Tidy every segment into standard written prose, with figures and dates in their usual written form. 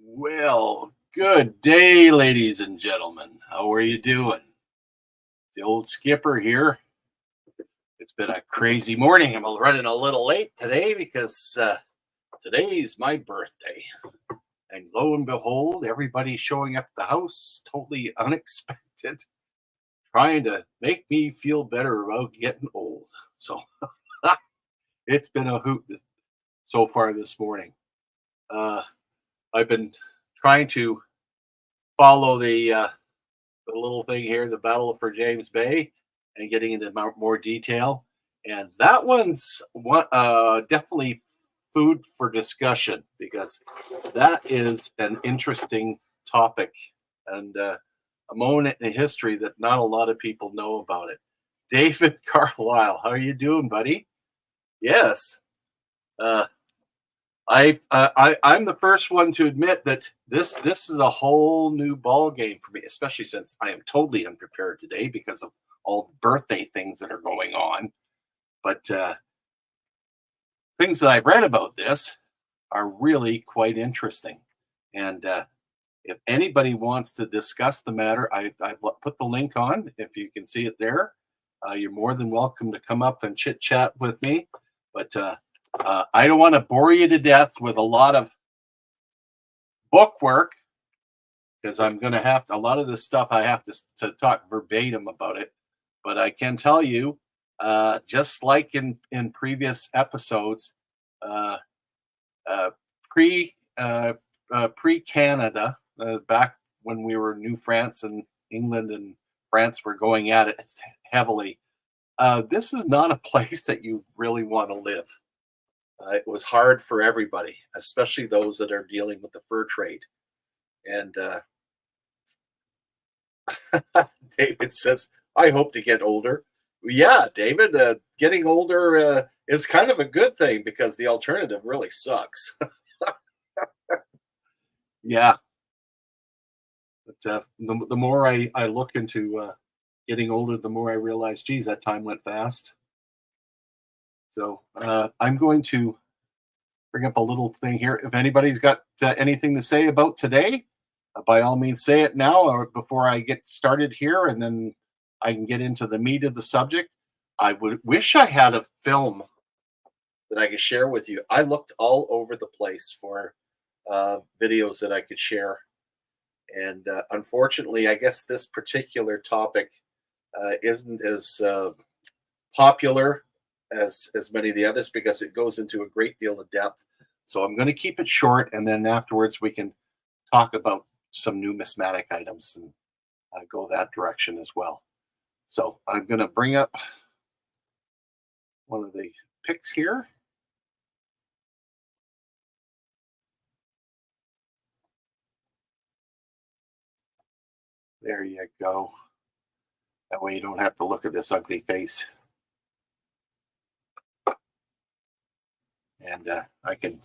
Well, good day, ladies and gentlemen. How are you doing? The old skipper here. It's been a crazy morning. I'm running a little late today because today's my birthday. And lo and behold, everybody's showing up at the house totally unexpected, trying to make me feel better about getting old. So it's been a hoot so far this morning. I've been trying to follow the little thing here, the Battle for James Bay, and getting into more detail. And that one's definitely food for discussion because that is an interesting topic and a moment in history that not a lot of people know about it. David Carlisle, how are you doing, buddy? Yes. Uh, I'm the first one to admit that this is a whole new ball game for me, especially since I am totally unprepared today because of all the birthday things that are going on. But things that I've read about this are really quite interesting. And if anybody wants to discuss the matter, I've put the link on. If you can see it there, you're more than welcome to come up and chit chat with me. But I don't want to bore you to death with a lot of book work because I'm going to have a lot of this stuff I have to talk verbatim about it. But I can tell you, just like in previous episodes, uh, pre pre Canada, back when we were New France and England and France were going at it heavily. This is not a place that you really want to live. It was hard for everybody, especially those that are dealing with the fur trade. And David says, I hope to get older. Yeah, David, getting older is kind of a good thing because the alternative really sucks. Yeah. But the more I look into getting older, the more I realize, geez, that time went fast. So I'm going to bring up a little thing here. If anybody's got anything to say about today, by all means, say it now or before I get started here, and then I can get into the meat of the subject. I would wish I had a film that I could share with you. I looked all over the place for videos that I could share. And unfortunately, I guess this particular topic isn't as popular as many of the others because it goes into a great deal of depth. So I'm going to keep it short, and then afterwards we can talk about some numismatic items and go that direction as well. So I'm going to bring up one of the pics here. There you go. That way you don't have to look at this ugly face. And I can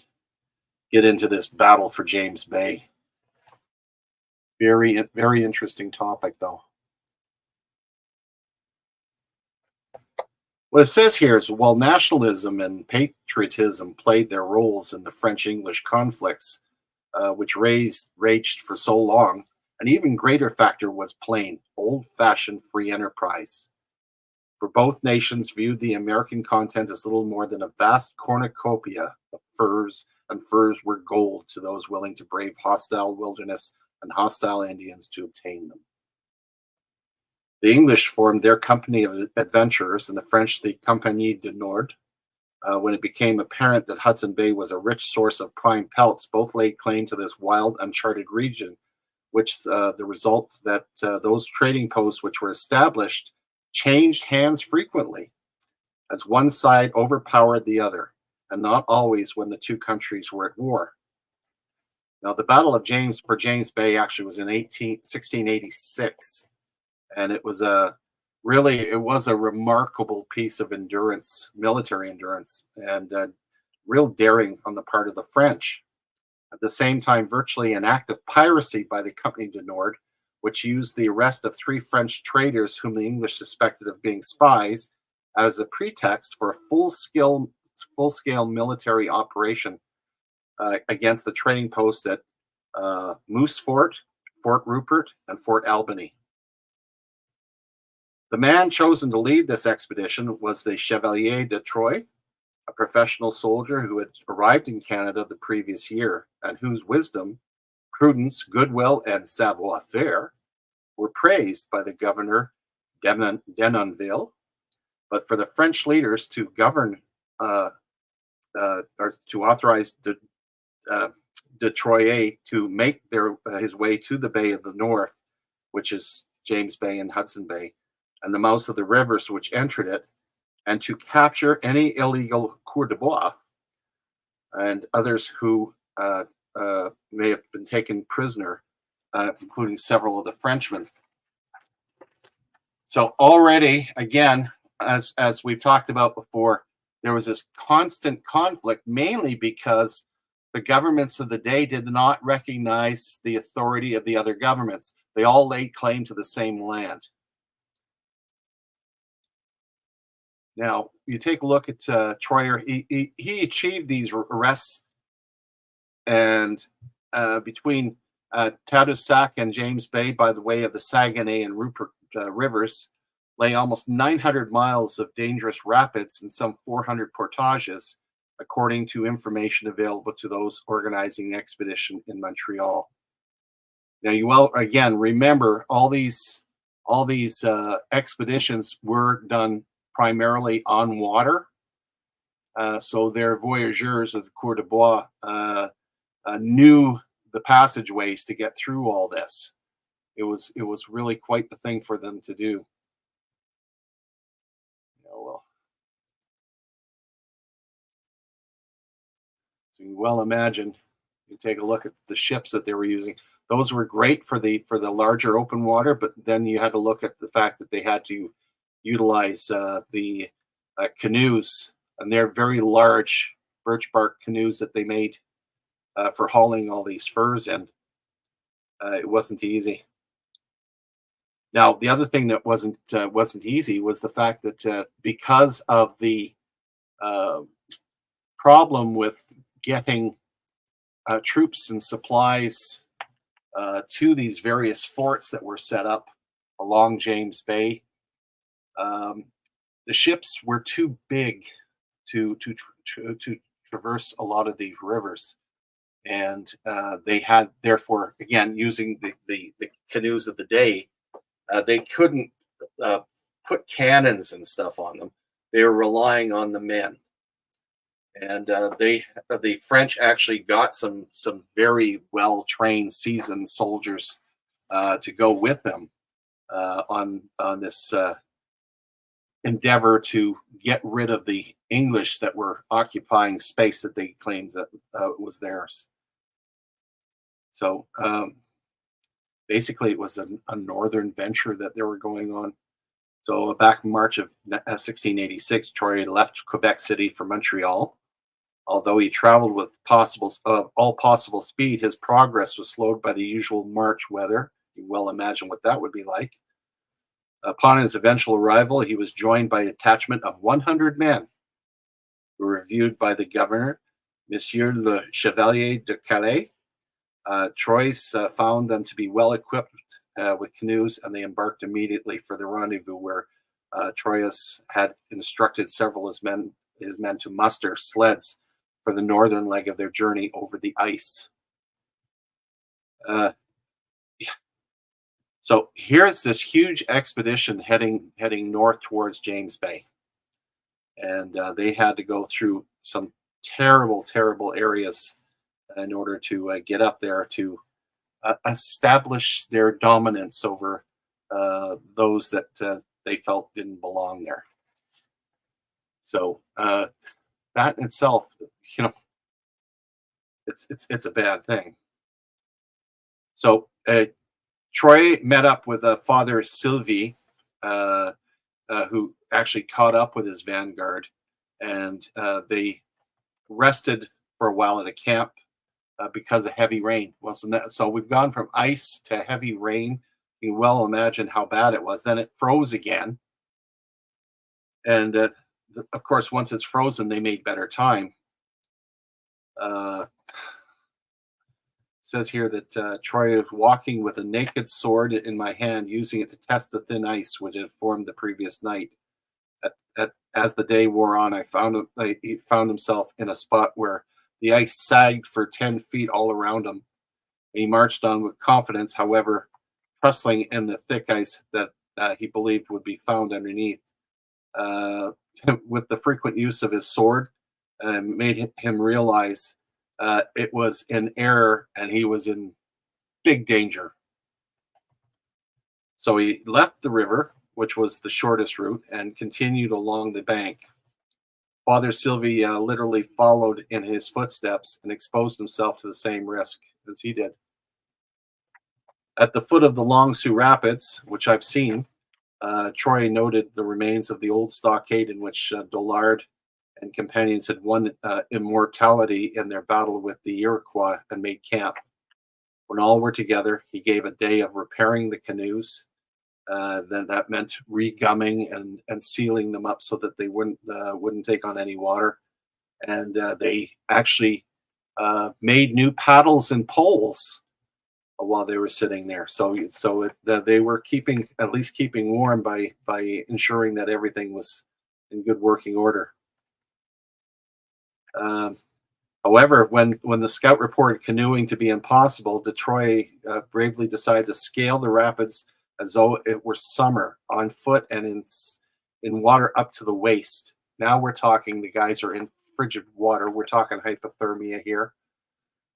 get into this battle for James Bay. Very, very interesting topic, though. What it says here is while nationalism and patriotism played their roles in the French-English conflicts, which raged for so long, an even greater factor was plain, old-fashioned free enterprise. For both nations viewed the American continent as little more than a vast cornucopia of furs, and furs were gold to those willing to brave hostile wilderness and hostile Indians to obtain them. The English formed their company of adventurers, and the French the Compagnie du Nord. When it became apparent that Hudson Bay was a rich source of prime pelts, both laid claim to this wild, uncharted region, which the result that those trading posts which were established changed hands frequently, as one side overpowered the other, and not always when the two countries were at war. Now, the Battle of James Bay actually was in 1686, and it was a remarkable piece of endurance, military endurance, and real daring on the part of the French. At the same time, virtually an act of piracy by the Compagnie du Nord, which used the arrest of 3 French traders whom the English suspected of being spies as a pretext for a full-scale military operation against the trading posts at Moose Fort, Fort Rupert, and Fort Albany. The man chosen to lead this expedition was the Chevalier de Troyes, a professional soldier who had arrived in Canada the previous year and whose wisdom, prudence, goodwill, and savoir-faire were praised by the governor Denonville. But for the French leaders to govern or to authorize de Troyes to make his way to the Bay of the North, which is James Bay and Hudson Bay, and the mouths of the rivers which entered it, and to capture any illegal cours de bois and others who may have been taken prisoner, including several of the Frenchmen. So already, again, as we've talked about before, there was this constant conflict, mainly because the governments of the day did not recognize the authority of the other governments. They all laid claim to the same land. Now, you take a look at Troyer. He achieved these arrests, and between Tadoussac and James Bay, by the way of the Saguenay and Rupert rivers, lay almost 900 miles of dangerous rapids and some 400 portages, according to information available to those organizing the expedition in Montreal. Now, you again remember all these expeditions were done primarily on water, so their voyageurs of the Cours de Bois knew the passageways to get through all this. It was really quite the thing for them to do. So you well imagine. You take a look at the ships that they were using. Those were great for the larger open water, but then you had to look at the fact that they had to utilize the canoes, and they're very large birch bark canoes that they made for hauling all these furs in. It wasn't easy. Now, the other thing that wasn't easy was the fact that because of the problem with getting troops and supplies to these various forts that were set up along James Bay, the ships were too big to traverse a lot of these rivers, and they had, therefore, again, using the canoes of the day, they couldn't put cannons and stuff on them. They were relying on the men, and the French actually got some very well trained, seasoned soldiers to go with them on this endeavor to get rid of the English that were occupying space that they claimed that was theirs. So basically, it was a northern venture that they were going on. So back in March of 1686, Troy left Quebec City for Montreal. Although he traveled with all possible speed, his progress was slowed by the usual March weather. You well imagine what that would be like. Upon his eventual arrival, he was joined by a detachment of 100 men, who were reviewed by the governor, Monsieur le Chevalier de Calais. Troyes found them to be well equipped with canoes, and they embarked immediately for the rendezvous, where Troyes had instructed several of his men to muster sleds for the northern leg of their journey over the ice. So here's this huge expedition heading north towards James Bay, and they had to go through some terrible areas in order to get up there to establish their dominance over those that they felt didn't belong there. So that in itself, it's a bad thing. So Troy met up with Father Sylvie, who actually caught up with his vanguard, and they rested for a while at a camp because of heavy rain. Well, so we've gone from ice to heavy rain. You can well imagine how bad it was. Then it froze again, and of course, once it's frozen, they made better time. says here that Troy was walking with a naked sword in my hand, using it to test the thin ice which had formed the previous night. As the day wore on, he found himself in a spot where the ice sagged for 10 feet all around him. He marched on with confidence, however, trusting in the thick ice that he believed would be found underneath. Uh, with the frequent use of his sword, made him realize it was in error and he was in big danger. So he left the river, which was the shortest route, and continued along the bank. Father Sylvie literally followed in his footsteps and exposed himself to the same risk as he did. At the foot of the Long Sioux Rapids, which I've seen, Troy noted the remains of the old stockade in which Dollard and companions had won immortality in their battle with the Iroquois and made camp. When all were together, he gave a day of repairing the canoes. Then that meant regumming and sealing them up so that they wouldn't take on any water. And they actually made new paddles and poles while they were sitting there. So they were at least keeping warm by ensuring that everything was in good working order. However, when the scout reported canoeing to be impossible, Detroit bravely decided to scale the rapids as though it were summer, on foot and in water up to the waist. Now we're talking, the guys are in frigid water. We're talking hypothermia here.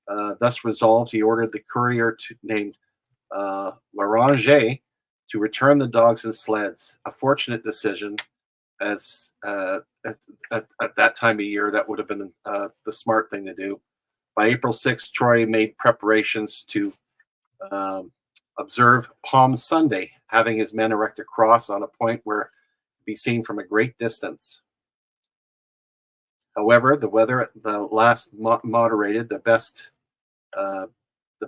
Thus resolved, he ordered the courier named L'Oranger to return the dogs and sleds. A fortunate decision, as at that time of year, that would have been the smart thing to do. By April 6th, Troy made preparations to observe Palm Sunday, having his men erect a cross on a point where it could be seen from a great distance. However, the weather at the last moderated. The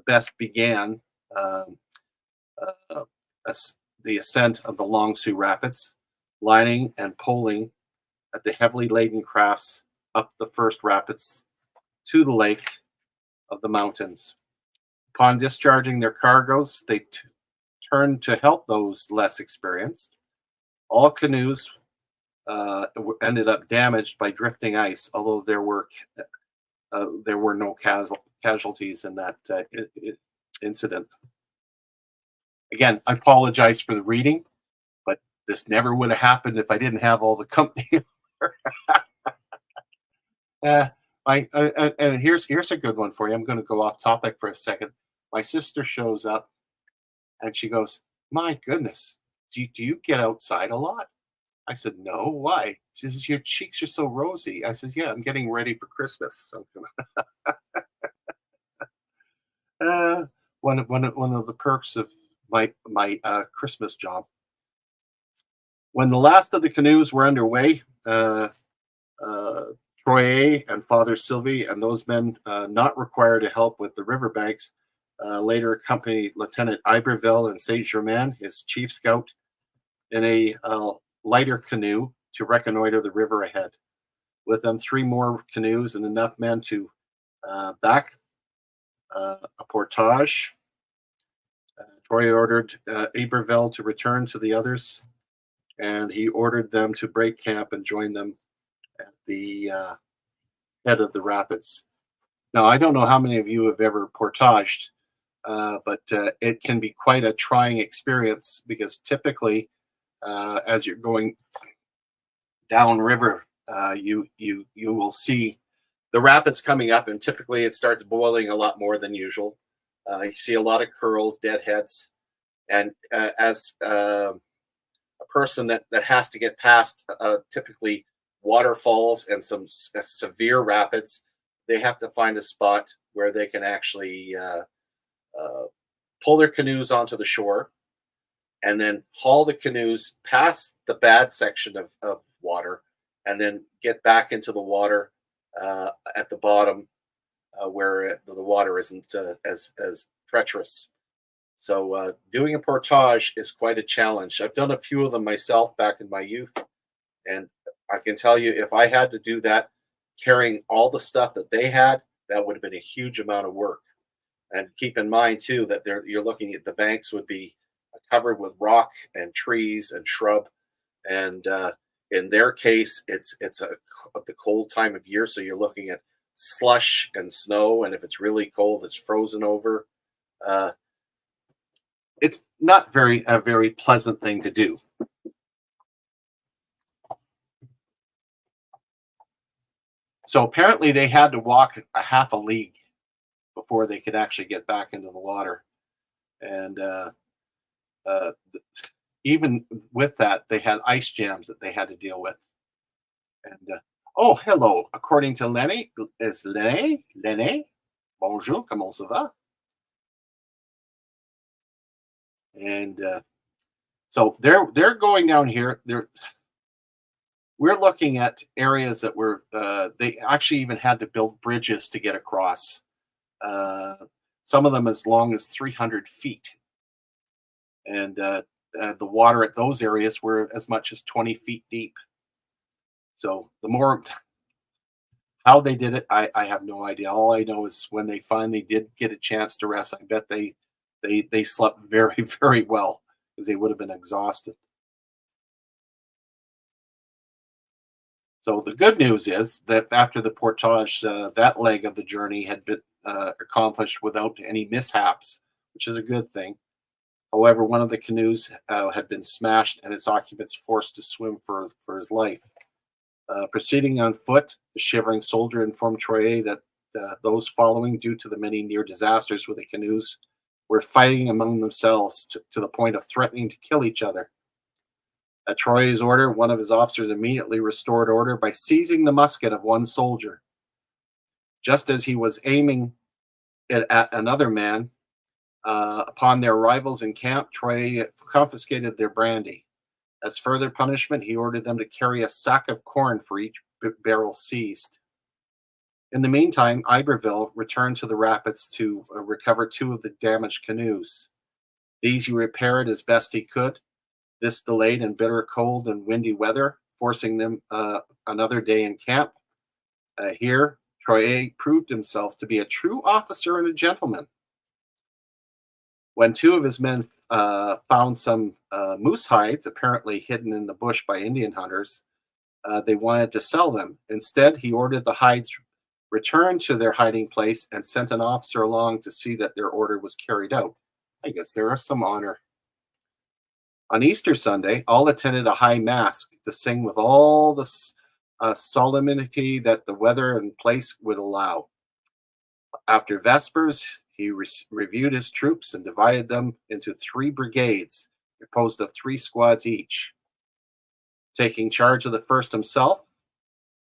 best began the ascent of the Long Sioux Rapids, lining and poling at the heavily laden crafts up the first rapids to the lake of the mountains. Upon discharging their cargoes, they turned to help those less experienced. All canoes ended up damaged by drifting ice, although there were no casualties in that incident. Again, I apologize for the reading, but this never would have happened if I didn't have all the company. And here's a good one for you. I'm going to go off topic for a second. My sister shows up and she goes, "My goodness, do you get outside a lot?" I said, "No, why?" She says, "Your cheeks are so rosy." I said, "Yeah, I'm getting ready for Christmas." So one of the perks of my Christmas job. When the last of the canoes were underway, Troyer and Father Sylvie and those men not required to help with the riverbanks later accompanied Lieutenant Iberville and Saint Germain, his chief scout, in a lighter canoe to reconnoiter the river ahead. With them, 3 more canoes and enough men to back a portage. Troy ordered Iberville to return to the others, and he ordered them to break camp and join them at the head of the rapids. Now, I don't know how many of you have ever portaged, but it can be quite a trying experience because typically, as you're going downriver, you will see the rapids coming up, and typically it starts boiling a lot more than usual. You see a lot of curls, deadheads, and as a person that has to get past typically waterfalls and some severe rapids, they have to find a spot where they can actually pull their canoes onto the shore and then haul the canoes past the bad section of water and then get back into the water at the bottom where the water isn't as treacherous. So doing a portage is quite a challenge. I've done a few of them myself back in my youth, and I can tell you if I had to do that, carrying all the stuff that they had, that would have been a huge amount of work. And keep in mind too that you're looking at the banks would be covered with rock and trees and shrub, and in their case, it's the cold time of year, so you're looking at slush and snow, and if it's really cold, it's frozen over. Uh, it's not a very pleasant thing to do. So apparently, they had to walk a half a league before they could actually get back into the water, and uh, even with that, they had ice jams that they had to deal with. And oh, hello. According to Lenny, is Lenny? Lenny? Bonjour, comment ça va? And so they're going down here. We're looking at areas that were they actually even had to build bridges to get across. Uh, some of them as long as 300 feet, and the water at those areas were as much as 20 feet deep. So the more how they did it, I have no idea. All I know is when they finally did get a chance to rest, I bet they slept very very well because they would have been exhausted. So the good news is that after the portage, that leg of the journey had been accomplished without any mishaps, which is a good thing. However, one of the canoes had been smashed and its occupants forced to swim for his life. Proceeding on foot, the shivering soldier informed Troye that those following, due to the many near disasters with the canoes, were fighting among themselves to the point of threatening to kill each other. At Troye's order, one of his officers immediately restored order by seizing the musket of one soldier. Just as he was aiming it at another man, upon their arrivals in camp, Troye confiscated their brandy. As further punishment, he ordered them to carry a sack of corn for each barrel seized. In the meantime, Iberville returned to the rapids to recover two of the damaged canoes. These he repaired as best he could. This delayed in bitter cold and windy weather, forcing them another day in camp. Here, Troye proved himself to be a true officer and a gentleman. When two of his men found some moose hides, apparently hidden in the bush by Indian hunters, they wanted to sell them. Instead, he ordered the hides returned to their hiding place and sent an officer along to see that their order was carried out. I guess there is some honor. On Easter Sunday, all attended a high mass to sing with all the solemnity that the weather and place would allow. After Vespers, he reviewed his troops and divided them into 3 brigades, composed of 3 squads each. Taking charge of the first himself,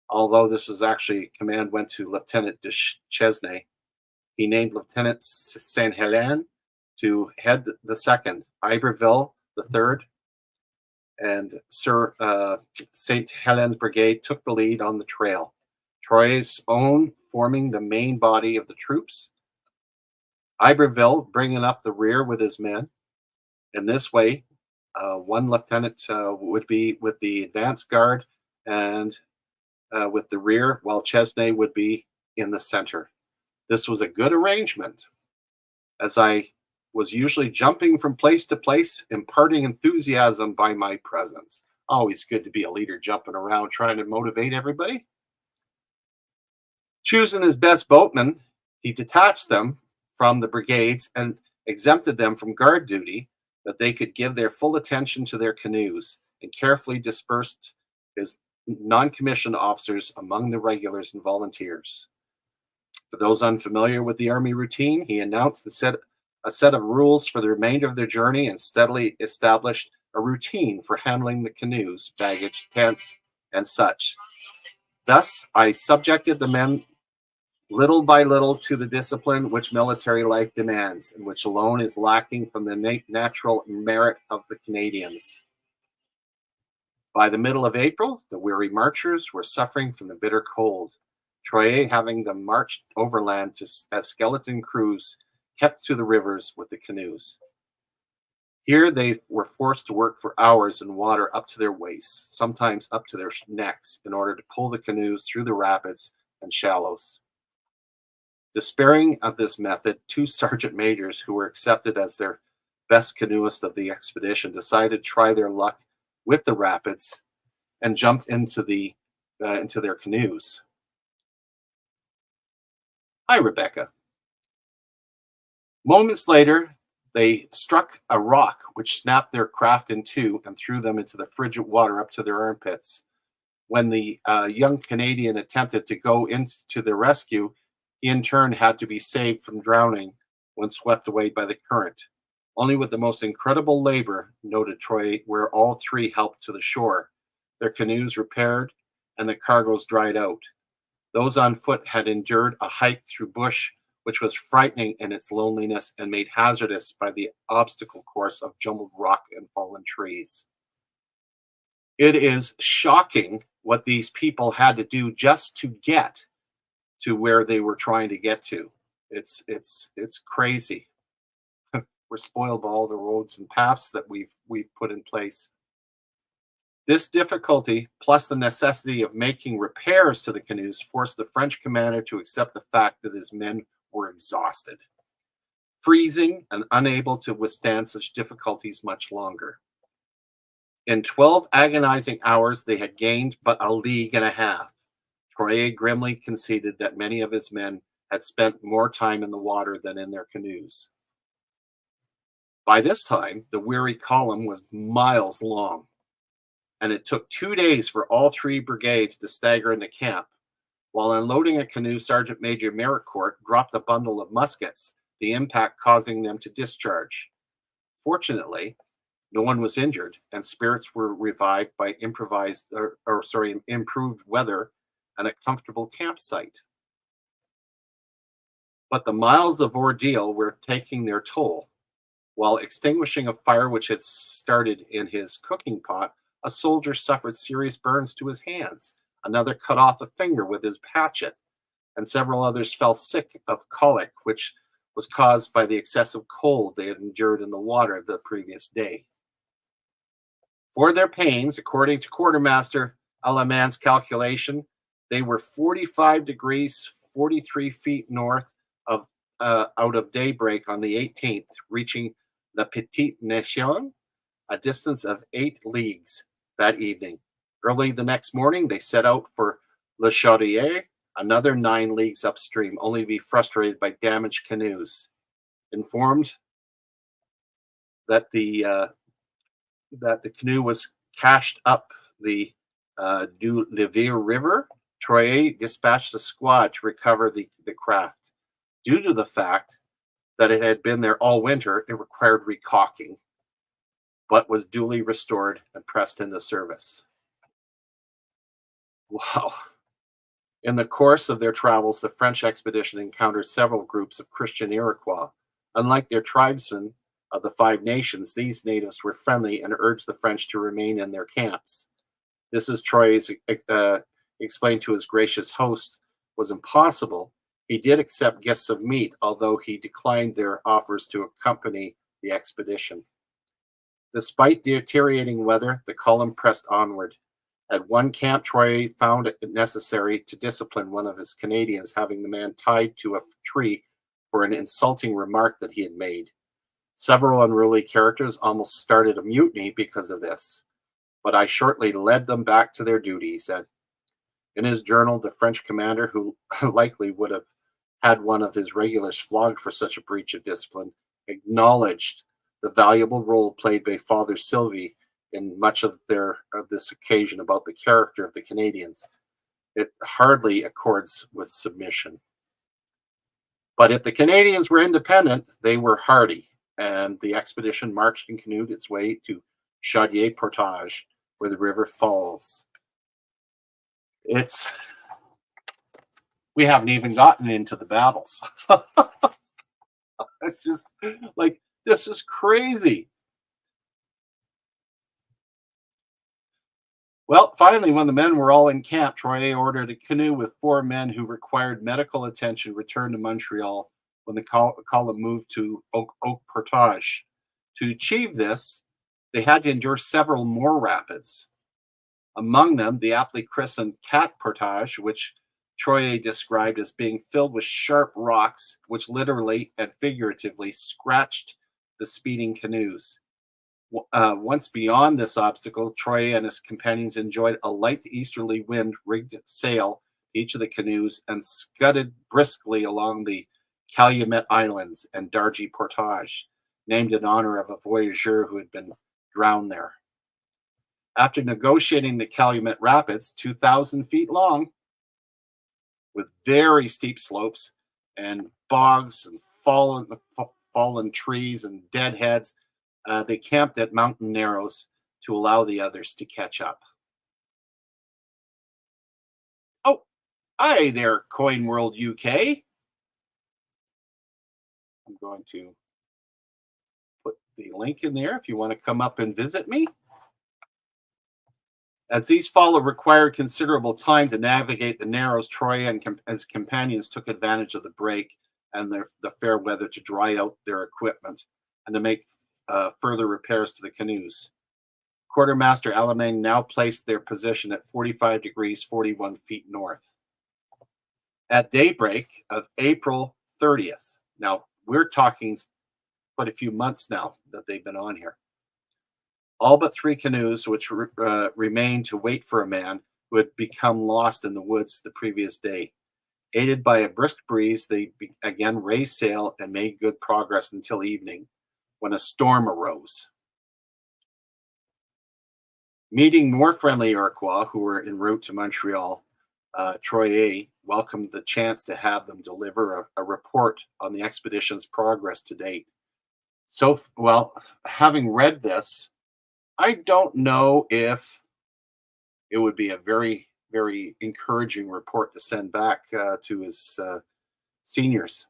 although this was actually command went to Lieutenant de Chesnay, he named Lieutenant Saint Helene to head the second, Iberville the third, and Sir Saint Helene's brigade took the lead on the trail. Troyes' own forming the main body of the troops, Iberville bringing up the rear with his men. In this way, one lieutenant would be with the advance guard and with the rear, while Chesnay would be in the center. This was a good arrangement, as I was usually jumping from place to place, imparting enthusiasm by my presence. Always good to be a leader, jumping around trying to motivate everybody. Choosing his best boatmen, he detached them from the brigades and exempted them from guard duty, that they could give their full attention to their canoes, and carefully dispersed his non-commissioned officers among the regulars and volunteers. For those unfamiliar with the Army routine, he announced a set of rules for the remainder of their journey and steadily established a routine for handling the canoes, baggage, tents, and such. Thus, I subjected the men little by little to the discipline which military life demands, and which alone is lacking from the natural merit of the Canadians. By the middle of April, the weary marchers were suffering from the bitter cold, Troye having them marched overland as skeleton crews kept to the rivers with the canoes. Here they were forced to work for hours in water up to their waists, sometimes up to their necks, in order to pull the canoes through the rapids and shallows. Despairing of this method, two sergeant majors who were accepted as their best canoeists of the expedition decided to try their luck with the rapids and jumped into their canoes. Hi, Rebecca. Moments later, they struck a rock which snapped their craft in two and threw them into the frigid water up to their armpits. When the young Canadian attempted to go into the rescue, he in turn had to be saved from drowning when swept away by the current. Only with the most incredible labor, noted Troy, where all three helped to the shore, their canoes repaired, and the cargoes dried out. Those on foot had endured a hike through bush which was frightening in its loneliness and made hazardous by the obstacle course of jumbled rock and fallen trees. It is shocking what these people had to do just to get to where they were trying to get to. It's crazy. We're spoiled by all the roads and paths that we've put in place. This difficulty, plus the necessity of making repairs to the canoes, forced the French commander to accept the fact that his men were exhausted, freezing, and unable to withstand such difficulties much longer. In 12 agonizing hours, they had gained but a league and a half. Troyes grimly conceded that many of his men had spent more time in the water than in their canoes. By this time, the weary column was miles long, and it took 2 days for all three brigades to stagger into camp. While unloading a canoe, Sergeant Major Maricourt dropped a bundle of muskets, the impact causing them to discharge. Fortunately, no one was injured, and spirits were revived by improved weather and a comfortable campsite. But the miles of ordeal were taking their toll. While extinguishing a fire which had started in his cooking pot, a soldier suffered serious burns to his hands. Another cut off a finger with his hatchet, and several others fell sick of colic, which was caused by the excessive cold they had endured in the water the previous day. For their pains, according to Quartermaster Alamand's calculation, they were 45 degrees 43 feet north of out of daybreak on the 18th, reaching the Petite Nation, a distance of 8 leagues that evening. Early the next morning, they set out for Le Chaudière, another 9 leagues upstream, only to be frustrated by damaged canoes. Informed that the canoe was cached up the Du Levier River, Troyes dispatched a squad to recover the craft. Due to the fact that it had been there all winter, it required recalking, but was duly restored and pressed into service. Wow. In the course of their travels, the French expedition encountered several groups of Christian Iroquois. Unlike their tribesmen of the Five Nations, these natives were friendly and urged the French to remain in their camps. This, as Troyes explained to his gracious host, was impossible. He did accept gifts of meat, although he declined their offers to accompany the expedition. Despite deteriorating weather, the column pressed onward. At one camp, Troy found it necessary to discipline one of his Canadians, having the man tied to a tree for an insulting remark that he had made. Several unruly characters almost started a mutiny because of this, but I shortly led them back to their duty, he said. In his journal, the French commander, who likely would have had one of his regulars flogged for such a breach of discipline, acknowledged the valuable role played by Father Sylvie in much of this occasion about the character of the Canadians. It hardly accords with submission. But if the Canadians were independent, they were hardy, and the expedition marched and canoed its way to Chaudière Portage, where the river falls. We haven't even gotten into the battles. It's just like, this is crazy. Well, finally, when the men were all in camp, Troyes ordered a canoe with 4 men who required medical attention returned to Montreal when the column moved to Oak Portage. To achieve this, they had to endure several more rapids. Among them, the aptly christened Cat Portage, which Troye described as being filled with sharp rocks, which literally and figuratively scratched the speeding canoes. Once beyond this obstacle, Troye and his companions enjoyed a light easterly wind rigged sail each of the canoes and scudded briskly along the Calumet Islands and Dargy Portage, named in honor of a voyageur who had been drowned there. After negotiating the Calumet Rapids, 2,000 feet long, with very steep slopes and bogs and fallen trees and deadheads, they camped at Mountain Narrows to allow the others to catch up. Oh, hi there, Coin World UK. I'm going to put the link in there if you want to come up and visit me. As these follow required considerable time to navigate the Narrows, Troye and his companions took advantage of the break and the fair weather to dry out their equipment and to make further repairs to the canoes. Quartermaster Alamein now placed their position at 45 degrees 41 feet north. At daybreak of April 30th, now we're talking quite a few months now that they've been on here, all but 3 canoes, which remained to wait for a man who had become lost in the woods the previous day. Aided by a brisk breeze, they again raised sail and made good progress until evening, when a storm arose. Meeting more friendly Iroquois who were en route to Montreal, Troye welcomed the chance to have them deliver a report on the expedition's progress to date. So, well, having read this, I don't know if it would be a very, very encouraging report to send back to his seniors.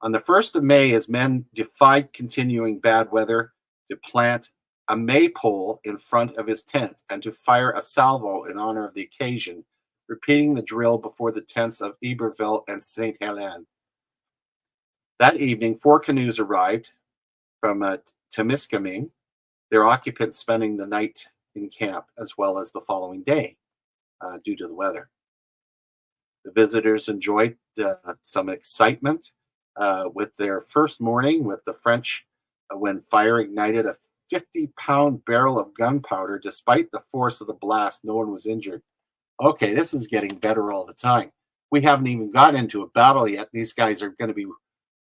On the 1st of May, his men defied continuing bad weather to plant a maypole in front of his tent and to fire a salvo in honor of the occasion, repeating the drill before the tents of Iberville and St. Helene. That evening, 4 canoes arrived from Temiskaming, their occupants spending the night in camp as well as the following day due to the weather. The visitors enjoyed some excitement with their first morning with the French when fire ignited a 50-pound barrel of gunpowder. Despite the force of the blast, no one was injured. Okay, this is getting better all the time. We haven't even got into a battle yet. These guys are going to be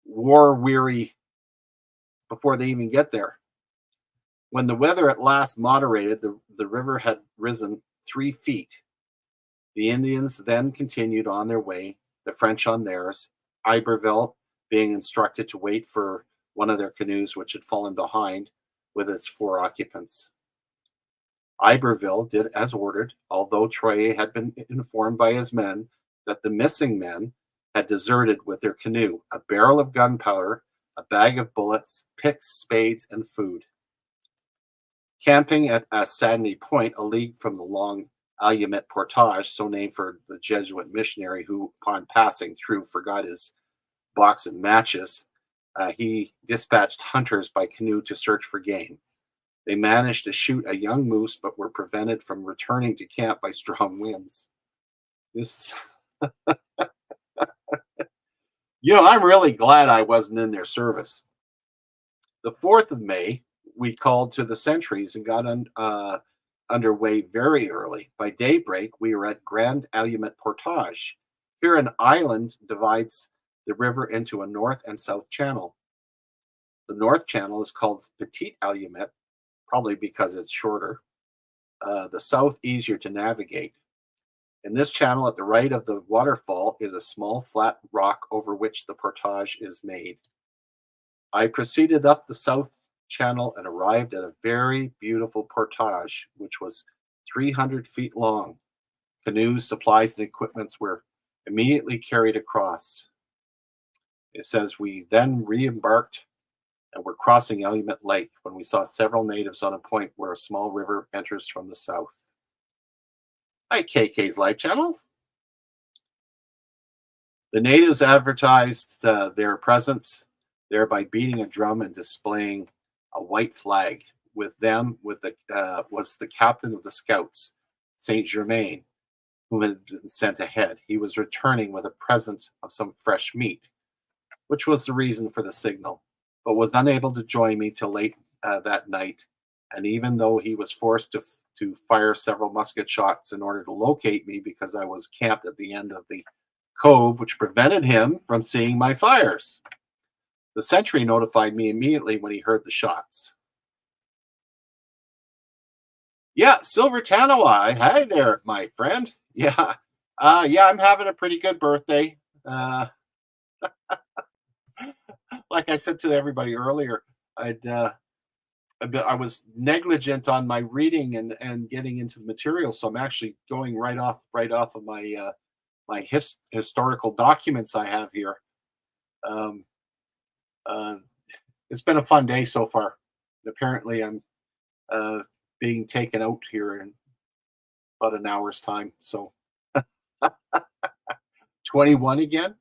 war-weary before they even get there. When the weather at last moderated, the river had risen 3 feet. The Indians then continued on their way, the French on theirs, Iberville being instructed to wait for one of their canoes which had fallen behind with its 4 occupants. Iberville did as ordered, although Troye had been informed by his men that the missing men had deserted with their canoe, a barrel of gunpowder, a bag of bullets, picks, spades, and food. Camping at Sandy Point, a league from the long Calumet Portage, so named for the Jesuit missionary who, upon passing through, forgot his box and matches, he dispatched hunters by canoe to search for game. They managed to shoot a young moose, but were prevented from returning to camp by strong winds. This, I'm really glad I wasn't in their service. The 4th of May, we called to the sentries and got underway very early. By daybreak, we were at Grand Calumet Portage. Here, an island divides the river into a north and south channel. The north channel is called Petit Calumet, probably because it's shorter. The south, easier to navigate. In this channel, at the right of the waterfall, is a small flat rock over which the portage is made. I proceeded up the south channel and arrived at a very beautiful portage, which was 300 feet long. Canoes, supplies, and equipment were immediately carried across. It says we then re-embarked and were crossing Calumet Lake when we saw several natives on a point where a small river enters from the south. Hi, KK's Live Channel. The natives advertised their presence there by beating a drum and displaying a white flag. With them was the captain of the scouts, Saint Germain, who had been sent ahead. He was returning with a present of some fresh meat, which was the reason for the signal, but was unable to join me till late that night. And even though he was forced to fire several musket shots in order to locate me because I was camped at the end of the cove, which prevented him from seeing my fires. The sentry notified me immediately when he heard the shots. Yeah, Silver Tanawai. Hi there, my friend. Yeah. Yeah, I'm having a pretty good birthday. Like I said to everybody earlier, I was negligent on my reading and getting into the material, so I'm actually going right off of my my historical documents I have here. Um, uh, it's been a fun day so far. Apparently, I'm being taken out here in about an hour's time. So 21 again?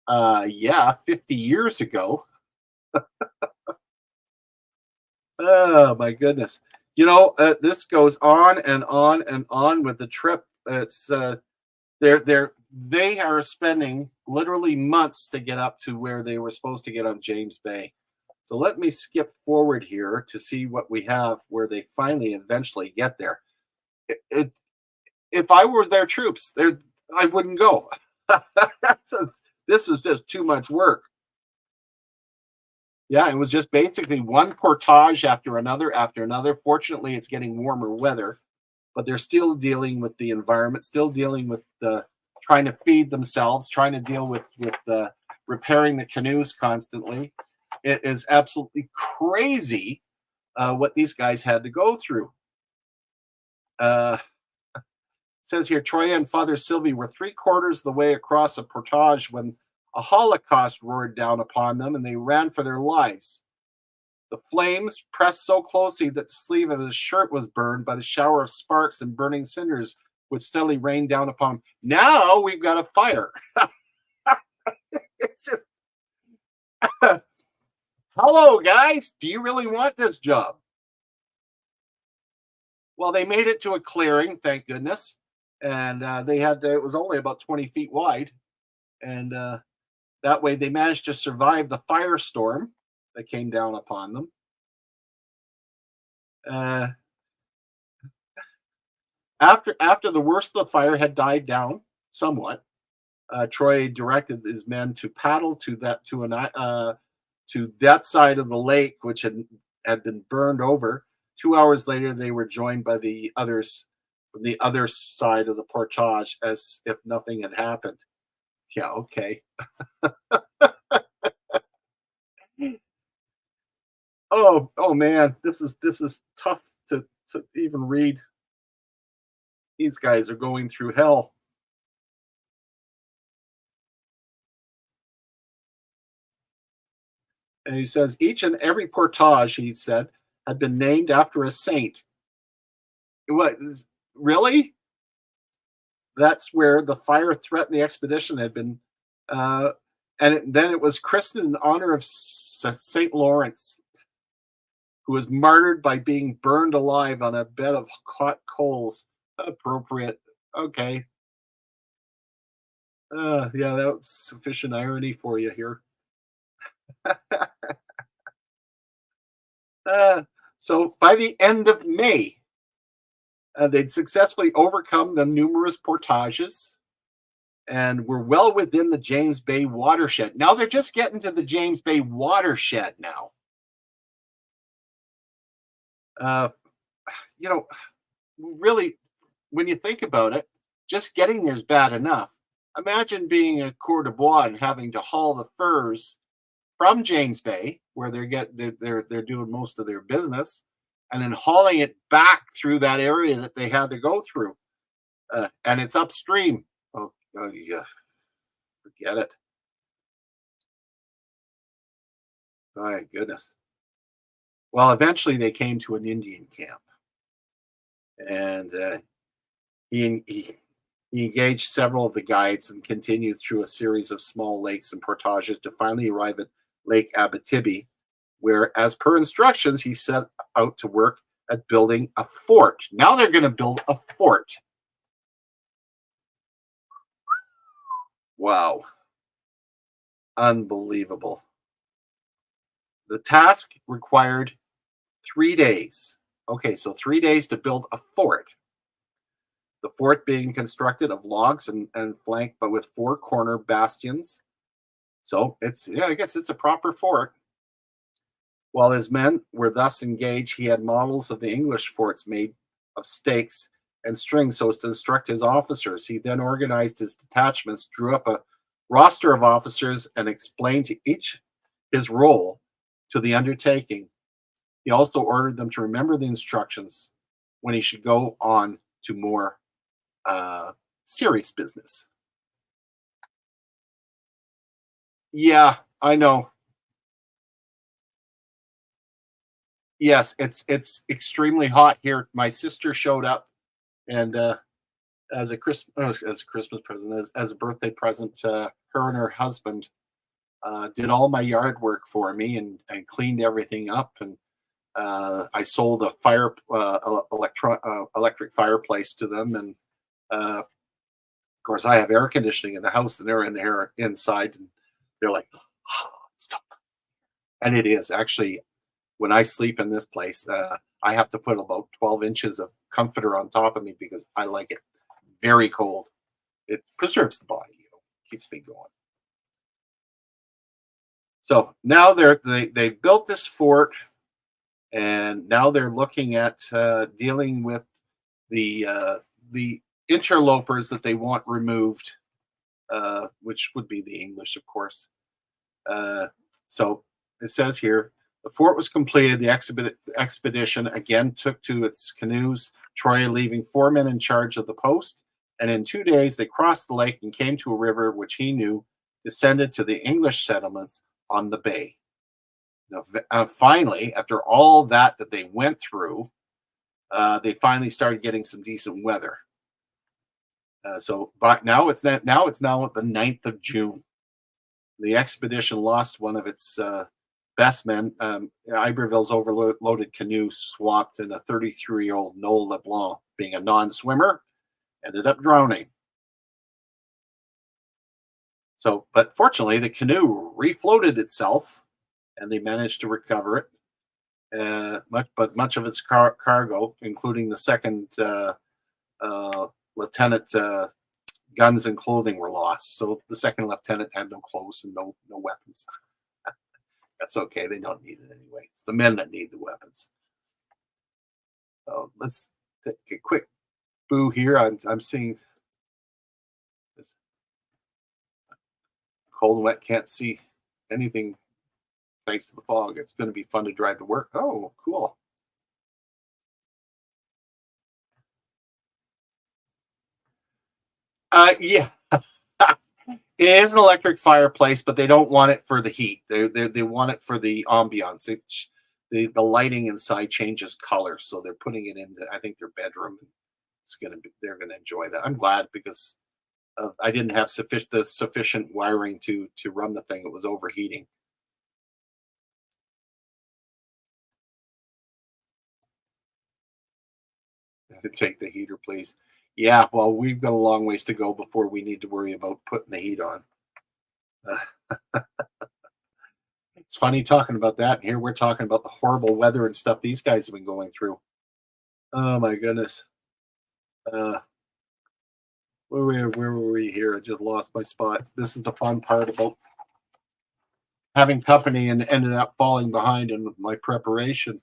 Yeah, 50 years ago. Oh my goodness. This goes on and on and on with the trip. It's they are spending literally months to get up to where they were supposed to get on James Bay. So let me skip forward here to see what we have where they finally eventually get there. If I were their troops, I wouldn't go. This is just too much work. Yeah, it was just basically one portage after another after another. Fortunately, it's getting warmer weather, but they're still dealing with the environment, still dealing with trying to feed themselves, trying to deal with repairing the canoes constantly. It is absolutely crazy what these guys had to go through. It says here, Troya and Father Sylvie were 3/4 of the way across a portage when a holocaust roared down upon them, and they ran for their lives. The flames pressed so closely that the sleeve of his shirt was burned by the shower of sparks and burning cinders which steadily rained down upon him. Now we've got a fire. It's just, hello, guys. Do you really want this job? Well, they made it to a clearing, thank goodness. And it was only about 20 feet wide. And that way they managed to survive the firestorm that came down upon them. After the worst of the fire had died down somewhat, Troy directed his men to paddle to that side of the lake, which had been burned over. 2 hours later, they were joined by the others from the other side of the portage, as if nothing had happened. Yeah, okay. Oh man, this is tough to even read. These guys are going through hell. And he says each and every portage, he said, had been named after a saint. What, really? That's where the fire threatened the expedition had been, then it was christened in honor of Saint Lawrence, who was martyred by being burned alive on a bed of hot coals. Appropriate. Okay. Yeah, that's sufficient irony for you here. So by the end of May, they'd successfully overcome the numerous portages and were well within the James Bay watershed. Now they're just getting to the James Bay watershed now. Really, when you think about it, just getting there is bad enough. Imagine being a Coeur d'Bois and having to haul the furs from James Bay, where they're doing most of their business, and then hauling it back through that area that they had to go through, and it's upstream. Oh yeah, forget it. My goodness. Well, eventually they came to an Indian camp, and he engaged several of the guides and continued through a series of small lakes and portages to finally arrive at Lake Abitibi, where, as per instructions, he set out to work at building a fort. Now they're going to build a fort. Wow. Unbelievable. The task required 3 days. Okay, so 3 days to build a fort. The fort being constructed of logs and flanked but with four corner bastions. So it's, yeah, I guess it's a proper fort. While his men were thus engaged, he had models of the English forts made of stakes and strings so as to instruct his officers. He then organized his detachments, drew up a roster of officers, and explained to each his role to the undertaking. He also ordered them to remember the instructions when he should go on to more serious business. Yeah, I know. Yes, it's extremely hot here. My sister showed up, and as a Christmas present, as a birthday present, her and her husband did all my yard work for me and cleaned everything up. And I sold a electric fireplace to them, and of course I have air conditioning in the house, and they're in there inside, and they're like, oh, stop. And it is actually, when I sleep in this place, I have to put about 12 inches of comforter on top of me because I like it very cold. It preserves the body, keeps me going. So now they built this fort, and now they're looking at dealing with the interlopers that they want removed, which would be the English, of course. Uh, so it says here the fort was completed. The expedition again took to its canoes, Troy leaving 4 men in charge of the post. And in 2 days, they crossed the lake and came to a river which he knew descended to the English settlements on the bay. Now, finally, after all that they went through, they finally started getting some decent weather. But now it's now the 9th of June. The expedition lost one of its best men. Iberville's overloaded canoe swapped, and a 33-year-old Noel LeBlanc, being a non-swimmer, ended up drowning. So, but fortunately, the canoe refloated itself, and they managed to recover it. Much of its cargo, including the second lieutenant guns and clothing, were lost. So the second lieutenant had no clothes and no weapons. That's okay. They don't need it anyway. It's the men that need the weapons. So let's take a quick boo here. I'm seeing this cold and wet. Can't see anything thanks to the fog. It's going to be fun to drive to work. Oh, cool. Yeah. It is an electric fireplace, but they don't want it for the heat. They want it for the ambiance. The lighting inside changes color, so they're putting it in, I think, their bedroom. They're gonna enjoy that. I'm glad because I didn't have sufficient wiring to run the thing. It was overheating. Take the heater, please. Yeah, well, we've got a long ways to go before we need to worry about putting the heat on. It's funny talking about that. Here we're talking about the horrible weather and stuff these guys have been going through. Oh my goodness. Uh, where were we here? I just lost my spot. This is the fun part about having company and ended up falling behind in my preparation.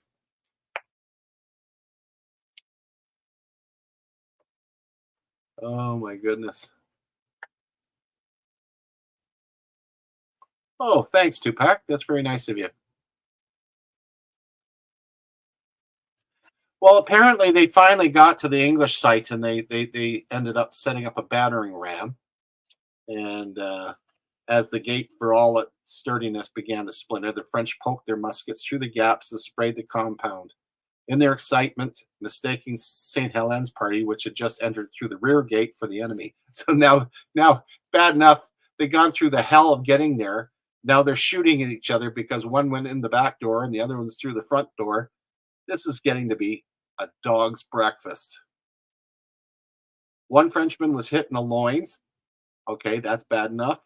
Oh my goodness. Oh, thanks, Tupac. That's very nice of you. Well, apparently they finally got to the English site, and they ended up setting up a battering ram. And as the gate, for all its sturdiness, began to splinter, the French poked their muskets through the gaps that sprayed the compound. In their excitement, mistaking St. Helens party, which had just entered through the rear gate, for the enemy. So now, bad enough, they've gone through the hell of getting there. Now they're shooting at each other because one went in the back door and the other one's through the front door. This is getting to be a dog's breakfast. One Frenchman was hit in the loins. Okay, that's bad enough.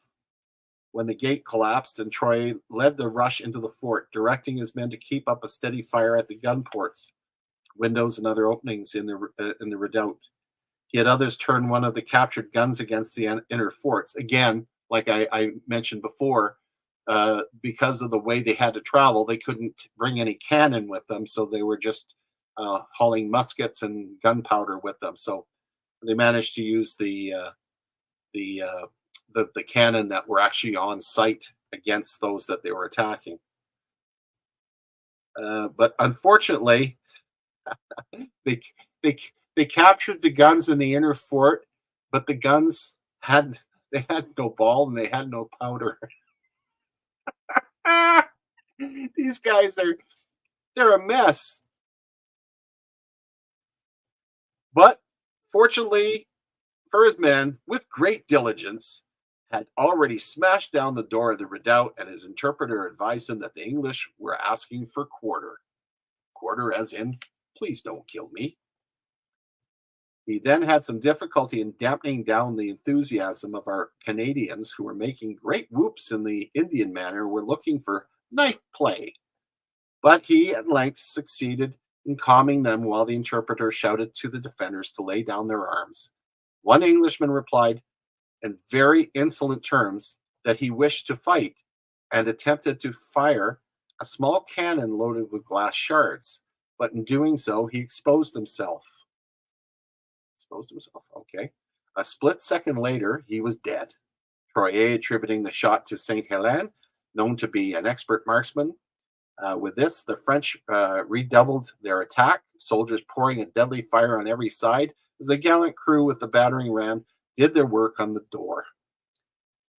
When the gate collapsed and Troy led the rush into the fort, directing his men to keep up a steady fire at the gun ports, windows, and other openings in the redoubt. He had others turn one of the captured guns against the inner forts. Again, like I mentioned before, because of the way they had to travel, they couldn't bring any cannon with them, so they were just hauling muskets and gunpowder with them. So they managed to use the, uh, the cannon that were actually on site against those that they were attacking. But unfortunately, they they they captured the guns in the inner fort, but the guns had they had no ball and they had no powder. These guys are they're a mess. But fortunately for his men, with great diligence, had already smashed down the door of the redoubt, and his interpreter advised him that the English were asking for quarter. Quarter as in, please don't kill me. He then had some difficulty in dampening down the enthusiasm of our Canadians, who were making great whoops in the Indian manner, were looking for knife play. But he at length succeeded in calming them while the interpreter shouted to the defenders to lay down their arms. One Englishman replied in very insolent terms that he wished to fight and attempted to fire a small cannon loaded with glass shards. But in doing so, he exposed himself. Exposed himself. Okay. A split second later, he was dead. Troyes attributing the shot to Saint Helene, known to be an expert marksman. With this, the French redoubled their attack, soldiers pouring a deadly fire on every side as the gallant crew with the battering ram did their work on the door.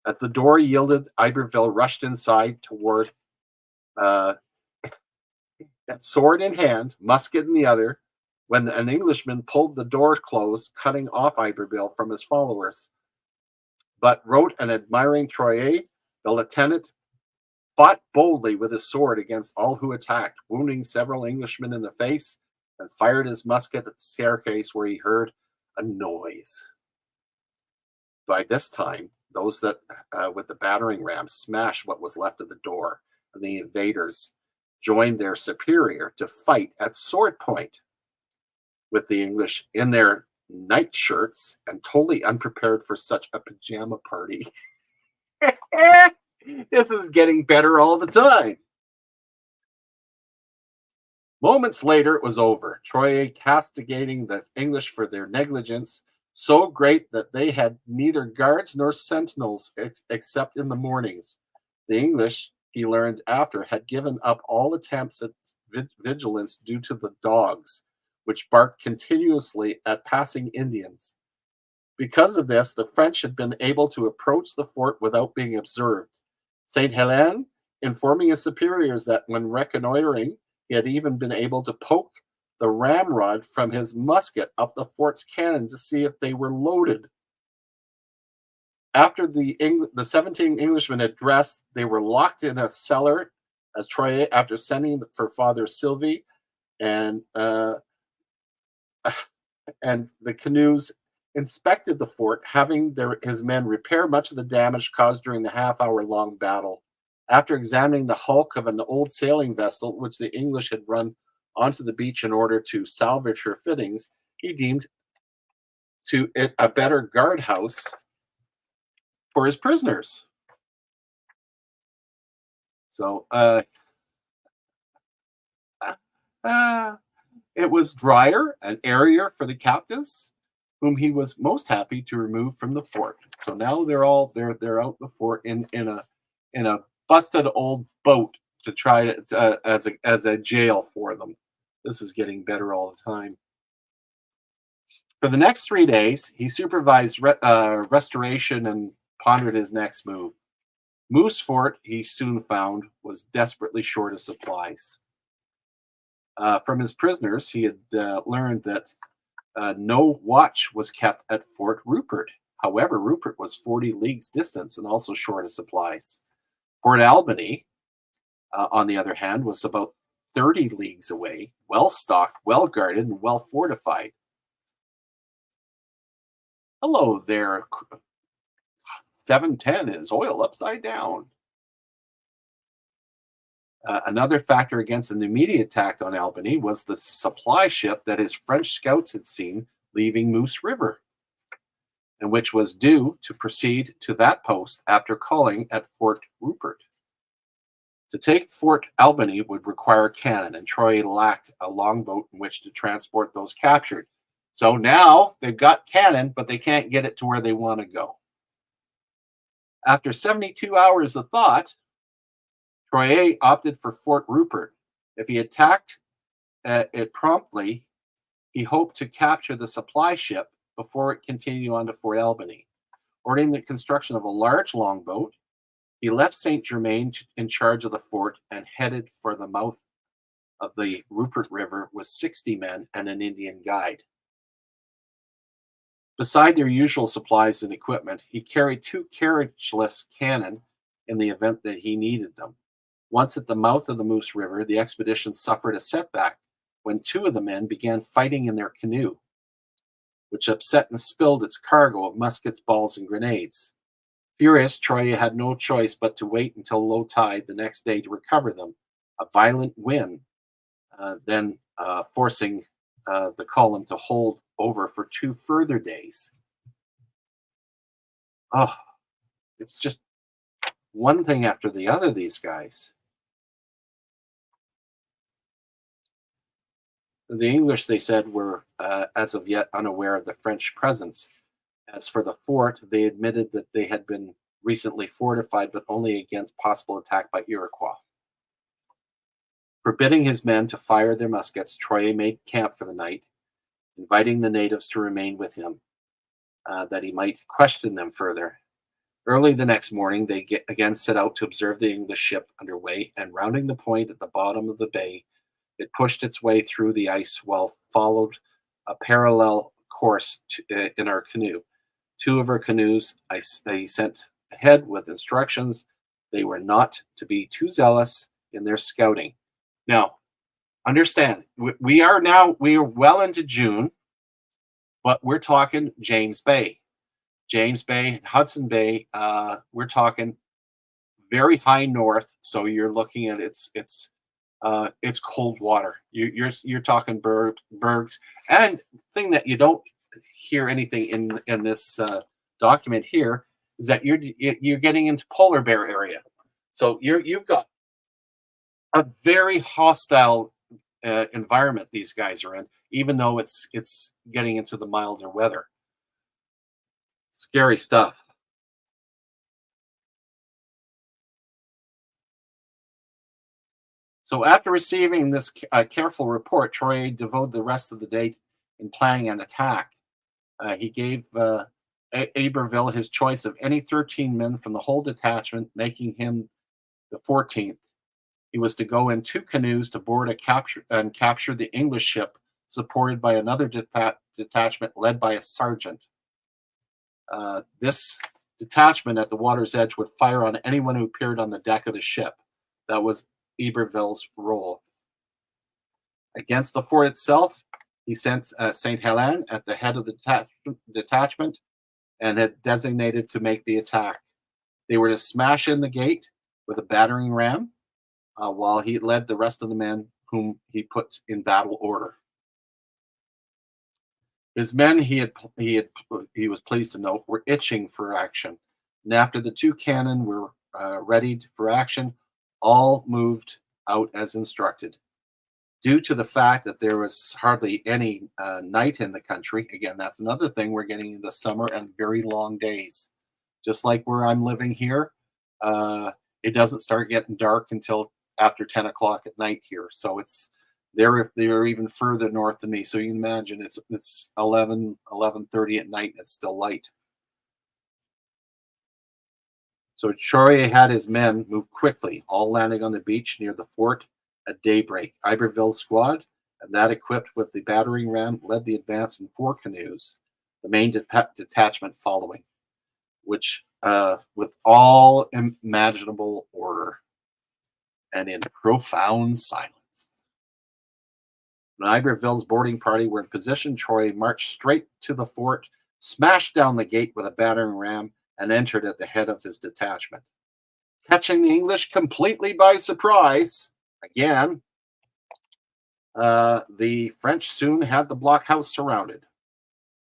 As the door yielded, Iberville rushed inside toward sword in hand, musket in the other, when an Englishman pulled the door closed, cutting off Iberville from his followers. But wrote an admiring Troyes, the lieutenant fought boldly with his sword against all who attacked, wounding several Englishmen in the face, and fired his musket at the staircase where he heard a noise. By this time, those that with the battering ram smashed what was left of the door, and the invaders joined their superior to fight at sword point with the English in their nightshirts and totally unprepared for such a pajama party. This is getting better all the time. Moments later, it was over. Troyes castigating the English for their negligence, so great that they had neither guards nor sentinels except in the mornings. The English, he learned after, had given up all attempts at vigilance due to the dogs, which barked continuously at passing Indians. Because of this, the French had been able to approach the fort without being observed. Saint Helene informing his superiors that when reconnoitering, he had even been able to poke the ramrod from his musket up the fort's cannon to see if they were loaded. After the 17 Englishmen had dressed, they were locked in a cellar as Troyes, after sending for Father Sylvie and the canoes, inspected the fort, having his men repair much of the damage caused during the half-hour-long battle. After examining the hulk of an old sailing vessel, which the English had run onto the beach in order to salvage her fittings, he deemed to it a better guardhouse for his prisoners. So it was drier and airier for the captives, whom he was most happy to remove from the fort. So now they're out the fort in a busted old boat to try to as a jail for them. This is getting better all the time. For the next 3 days, he supervised restoration and pondered his next move. Moose Fort, he soon found, was desperately short of supplies. From his prisoners, he had learned that no watch was kept at Fort Rupert. However, Rupert was 40 leagues distant and also short of supplies. Fort Albany, on the other hand, was about 30 leagues away, well stocked, well guarded, and well fortified. Hello there, 710 is oil upside down. Another factor against an immediate attack on Albany was the supply ship that his French scouts had seen leaving Moose River, and which was due to proceed to that post after calling at Fort Rupert. To take Fort Albany would require cannon, and Troy lacked a longboat in which to transport those captured. So now they've got cannon, but they can't get it to where they want to go. After 72 hours of thought, Troy opted for Fort Rupert. If he attacked it promptly, he hoped to capture the supply ship before it continued on to Fort Albany. Ordering the construction of a large longboat, he left Saint Germain in charge of the fort and headed for the mouth of the Rupert River with 60 men and an Indian guide. Beside their usual supplies and equipment, he carried 2 carriageless cannon in the event that he needed them. Once at the mouth of the Moose River, the expedition suffered a setback when 2 of the men began fighting in their canoe, which upset and spilled its cargo of muskets, balls, and grenades. Furious, Troy had no choice but to wait until low tide the next day to recover them. A violent wind then forcing the column to hold over for 2 further days. Oh, it's just one thing after the other, these guys. The English, they said, were as of yet unaware of the French presence. As for the fort, they admitted that they had been recently fortified, but only against possible attack by Iroquois. Forbidding his men to fire their muskets, Troy made camp for the night, inviting the natives to remain with him, that he might question them further. Early the next morning, they again set out to observe the English ship underway, and rounding the point at the bottom of the bay, it pushed its way through the ice while followed a parallel course in our canoe. 2 of our canoes they sent ahead with instructions they were not to be too zealous in their scouting. Now, understand, we are well into June, but we're talking James Bay, Hudson Bay. We're talking very high north, so you're looking at it's cold water. You're talking bergs, and thing that you don't hear anything in this document here is that you're getting into polar bear area. So you've got a very hostile environment these guys are in, even though it's getting into the milder weather. Scary stuff. So after receiving this careful report, Troy devoted the rest of the day in planning an attack. He gave Iberville his choice of any 13 men from the whole detachment, making him the 14th. He was to go in 2 canoes to board capture the English ship, supported by another detachment led by a sergeant. This detachment at the water's edge would fire on anyone who appeared on the deck of the ship. That was Iberville's role. Against the fort itself, he sent St. Helene at the head of the detachment and had designated to make the attack. They were to smash in the gate with a battering ram, while he led the rest of the men whom he put in battle order. His men, he was pleased to note, were itching for action, and after the 2 cannon were readied for action, all moved out as instructed. Due to the fact that there was hardly any night in the country, again, that's another thing, we're getting into summer and very long days. Just like where I'm living here, it doesn't start getting dark until after 10 o'clock at night here. So they're even further north than me. So you can imagine it's 11:30 at night and it's still light. So Troy had his men move quickly, all landing on the beach near the fort at daybreak. Iberville's squad, and that equipped with the battering ram, led the advance in 4 canoes, the main detachment following, which with all imaginable order and in profound silence. When Iberville's boarding party were in position, Troy marched straight to the fort, smashed down the gate with a battering ram, and entered at the head of his detachment. Catching the English completely by surprise, again, the French soon had the blockhouse surrounded.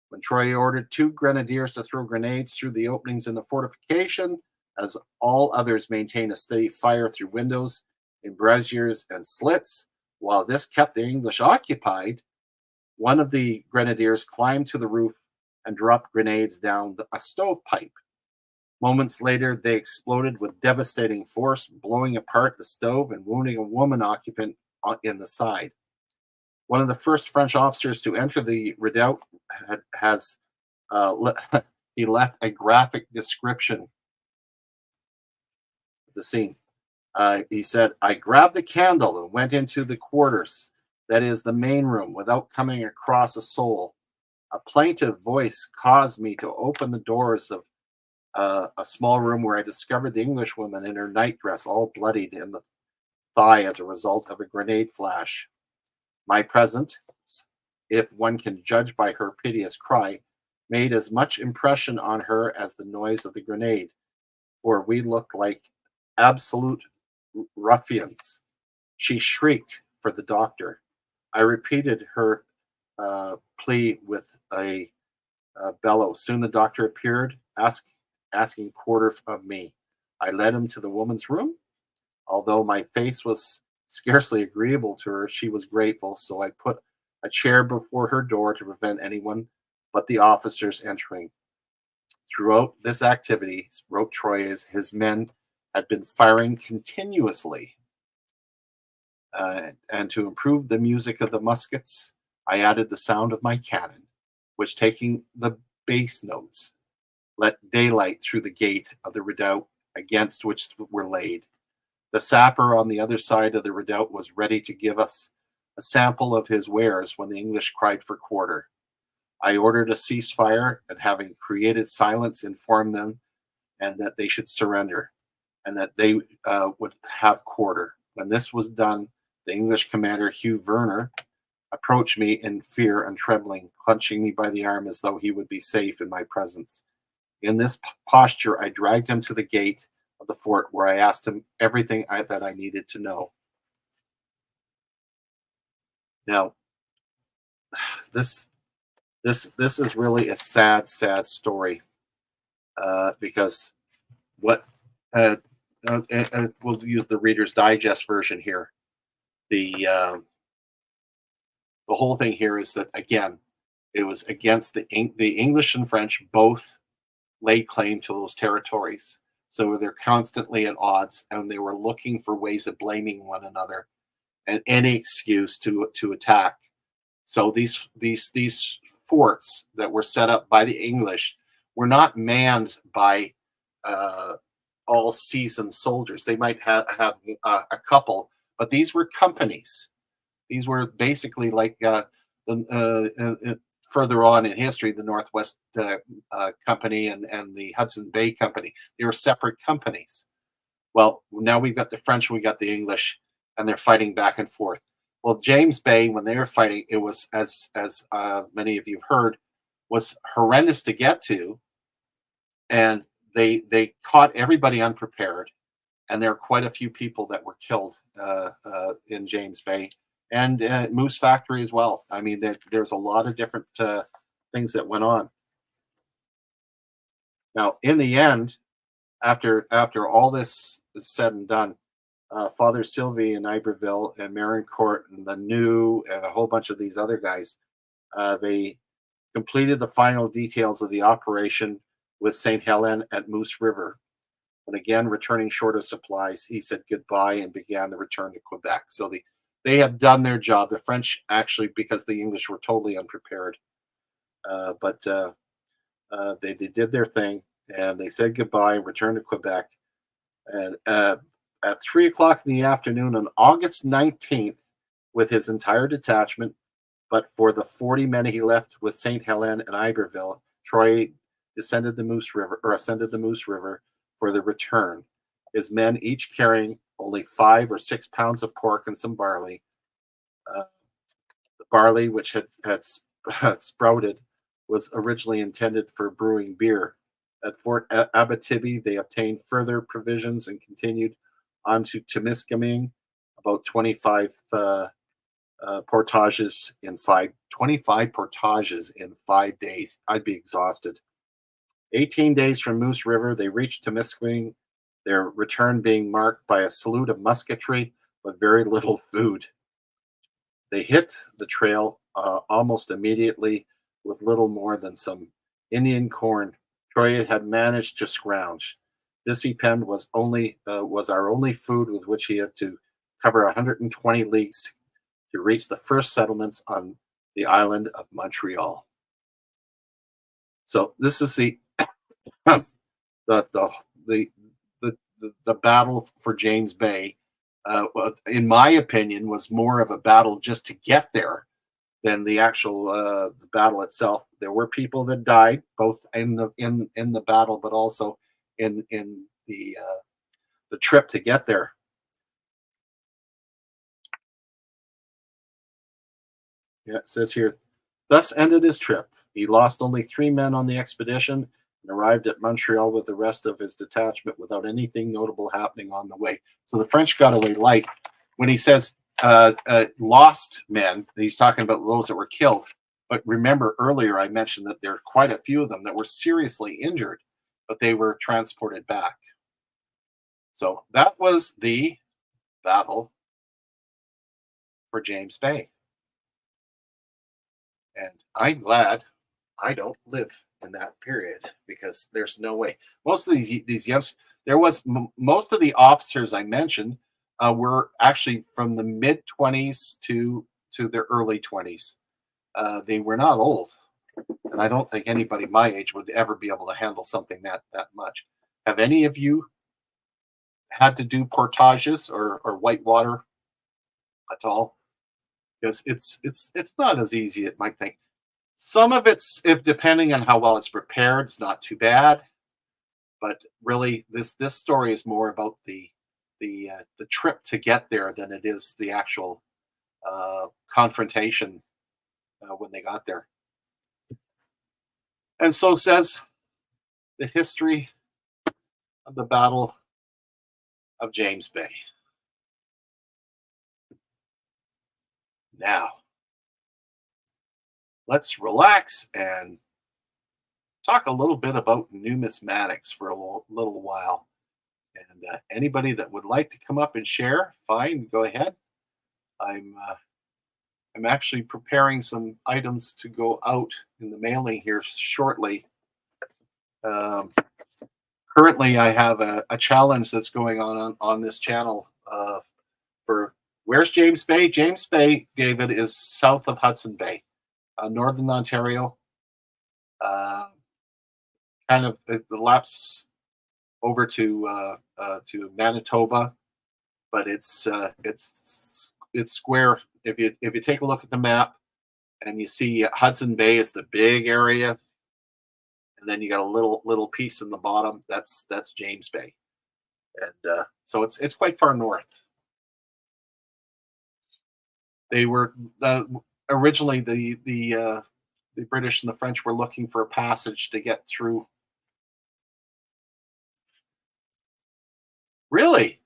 When Troy ordered 2 grenadiers to throw grenades through the openings in the fortification, as all others maintained a steady fire through windows, embrasures, and slits, while this kept the English occupied, one of the grenadiers climbed to the roof and dropped grenades down a stovepipe. Moments later, they exploded with devastating force, blowing apart the stove and wounding a woman occupant in the side. One of the first French officers to enter the redoubt has he left a graphic description of the scene. He said, "I grabbed a candle and went into the quarters, that is the main room, without coming across a soul. A plaintive voice caused me to open the doors of a small room where I discovered the Englishwoman in her nightdress, all bloodied in the thigh as a result of a grenade flash. My presence, if one can judge by her piteous cry, made as much impression on her as the noise of the grenade, for we looked like absolute ruffians. She shrieked for the doctor. I repeated her plea with a bellow. Soon the doctor appeared, asking quarter of me. I led him to the woman's room. Although my face was scarcely agreeable to her, she was grateful, so I put a chair before her door to prevent anyone but the officers entering. Throughout this activity, wrote Troyes, his men had been firing continuously. And to improve the music of the muskets, I added the sound of my cannon, which, taking the bass notes, let daylight through the gate of the redoubt against which were laid. The sapper on the other side of the redoubt was ready to give us a sample of his wares when the English cried for quarter. I ordered a ceasefire, and having created silence, informed them and that they should surrender, and that they would have quarter. When this was done, the English commander, Hugh Verner, approached me in fear and trembling, clutching me by the arm as though he would be safe in my presence. In this posture, I dragged him to the gate of the fort, where I asked him everything that I needed to know. Now, this is really a sad story, because what we'll use the Reader's Digest version here. The whole thing here is that, again, it was against the English and French both laid claim to those territories. So they're constantly at odds, and they were looking for ways of blaming one another and any excuse to attack. So these forts that were set up by the English were not manned by all seasoned soldiers. They might have a couple, but these were companies. These were basically like further on in history, the Northwest Company and the Hudson Bay Company. They were separate companies. Well, now we've got the French, we got the English, and they're fighting back and forth. Well, James Bay, when they were fighting, it was, as many of you have heard, was horrendous to get to, and they caught everybody unprepared, and there are quite a few people that were killed in James Bay, and Moose Factory as well. I mean, there's a lot of different things that went on. Now, in the end, after all this is said and done, Father Sylvie in Iberville and Marincourt and the New and a whole bunch of these other guys, they completed the final details of the operation with St. Helens at Moose River. And again, returning short of supplies, he said goodbye and began the return to Quebec. So they have done their job. The French, actually, because the English were totally unprepared, but they did their thing, and they said goodbye and returned to Quebec. And at 3 o'clock in the afternoon on August 19th, with his entire detachment, but for the 40 men he left with St. Helens and Iberville, Troy ascended the Moose River for the return. His men each carrying only 5 or 6 pounds of pork and some barley. The barley, which had sprouted, was originally intended for brewing beer. At Fort Abitibi, they obtained further provisions and continued on to Temiskaming, about 25 portages in 5 days. I'd be exhausted. 18 days from Moose River, they reached Temiskaming, their return being marked by a salute of musketry, but very little food. They hit the trail almost immediately with little more than some Indian corn Troy had managed to scrounge. This he penned was our only food with which he had to cover 120 leagues to reach the first settlements on the island of Montreal. So this is the the the the, the battle for James Bay. In my opinion, was more of a battle just to get there than the actual the battle itself. There were people that died both in the battle, but also in the trip to get there. Yeah, it says here, thus ended his trip. He lost only 3 men on the expedition and arrived at Montreal with the rest of his detachment without anything notable happening on the way. So the French got away light. When he says lost men, he's talking about those that were killed. But remember earlier I mentioned that there are quite a few of them that were seriously injured, but they were transported back. So that was the battle for James Bay. And I'm glad I don't live in that period because there's no way. Most of these youngsters, most of the officers I mentioned were actually from the mid-20s to their early 20s. They were not old, and I don't think anybody my age would ever be able to handle something that much. Have any of you had to do portages or whitewater at all? Because it's not as easy as you might think. Some of it's, if depending on how well it's prepared, it's not too bad. But really, this story is more about the trip to get there than it is the actual confrontation when they got there. And so says the history of the Battle of James Bay. Now, let's relax and talk a little bit about numismatics for a little while. And anybody that would like to come up and share, fine, go ahead. I'm actually preparing some items to go out in the mailing here shortly. Currently, I have a challenge that's going on this channel for where's James Bay? James Bay, David, is south of Hudson Bay, northern Ontario. Kind of it laps over to Manitoba, but it's square. If you take a look at the map and you see Hudson Bay is the big area, and then you got a little piece in the bottom. That's James Bay, and so it's quite far north. They were originally the British and the French were looking for a passage to get through. Really?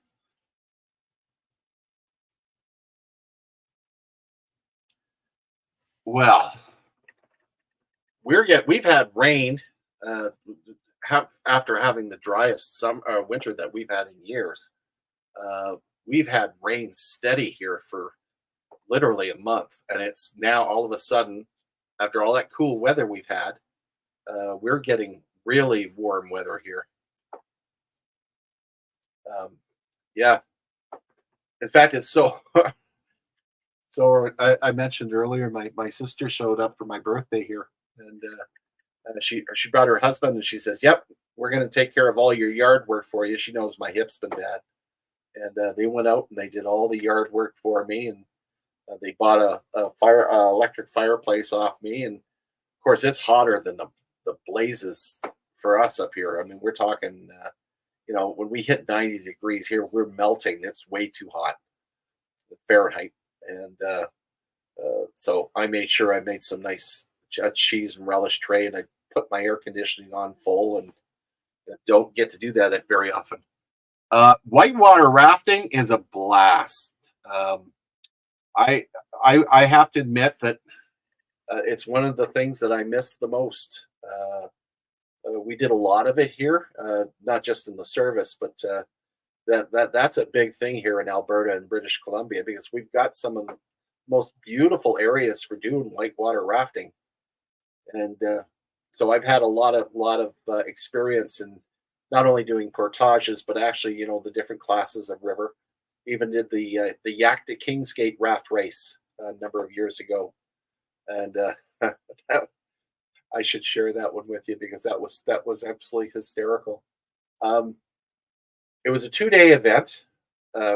Well, we've had rain after having the driest winter that we've had in years. We've had rain steady here for literally a month, and it's now all of a sudden, after all that cool weather we've had, we're getting really warm weather here. Yeah, in fact, it's so. So I mentioned earlier, my sister showed up for my birthday here, and she brought her husband, and she says, "Yep, we're going to take care of all your yard work for you." She knows my hip's been bad, and they went out and they did all the yard work for me, and they bought a electric fireplace off me, and of course it's hotter than the blazes for us up here. I mean, we're talking, when we hit 90 degrees here, we're melting. It's way too hot, Fahrenheit. And so I made sure I made some nice cheese and relish tray, and I put my air conditioning on full, and Don't get to do that very often. Whitewater rafting is a blast. Um, I, I have to admit that it's one of the things that I miss the most. We did a lot of it here, not just in the service, but that's a big thing here in Alberta and British Columbia because we've got some of the most beautiful areas for doing whitewater rafting, and so I've had a lot of experience in not only doing portages but actually the different classes of river. Even did the Yak to Kingsgate raft race a number of years ago, and I should share that one with you because that was absolutely hysterical. Um, it was a 2-day event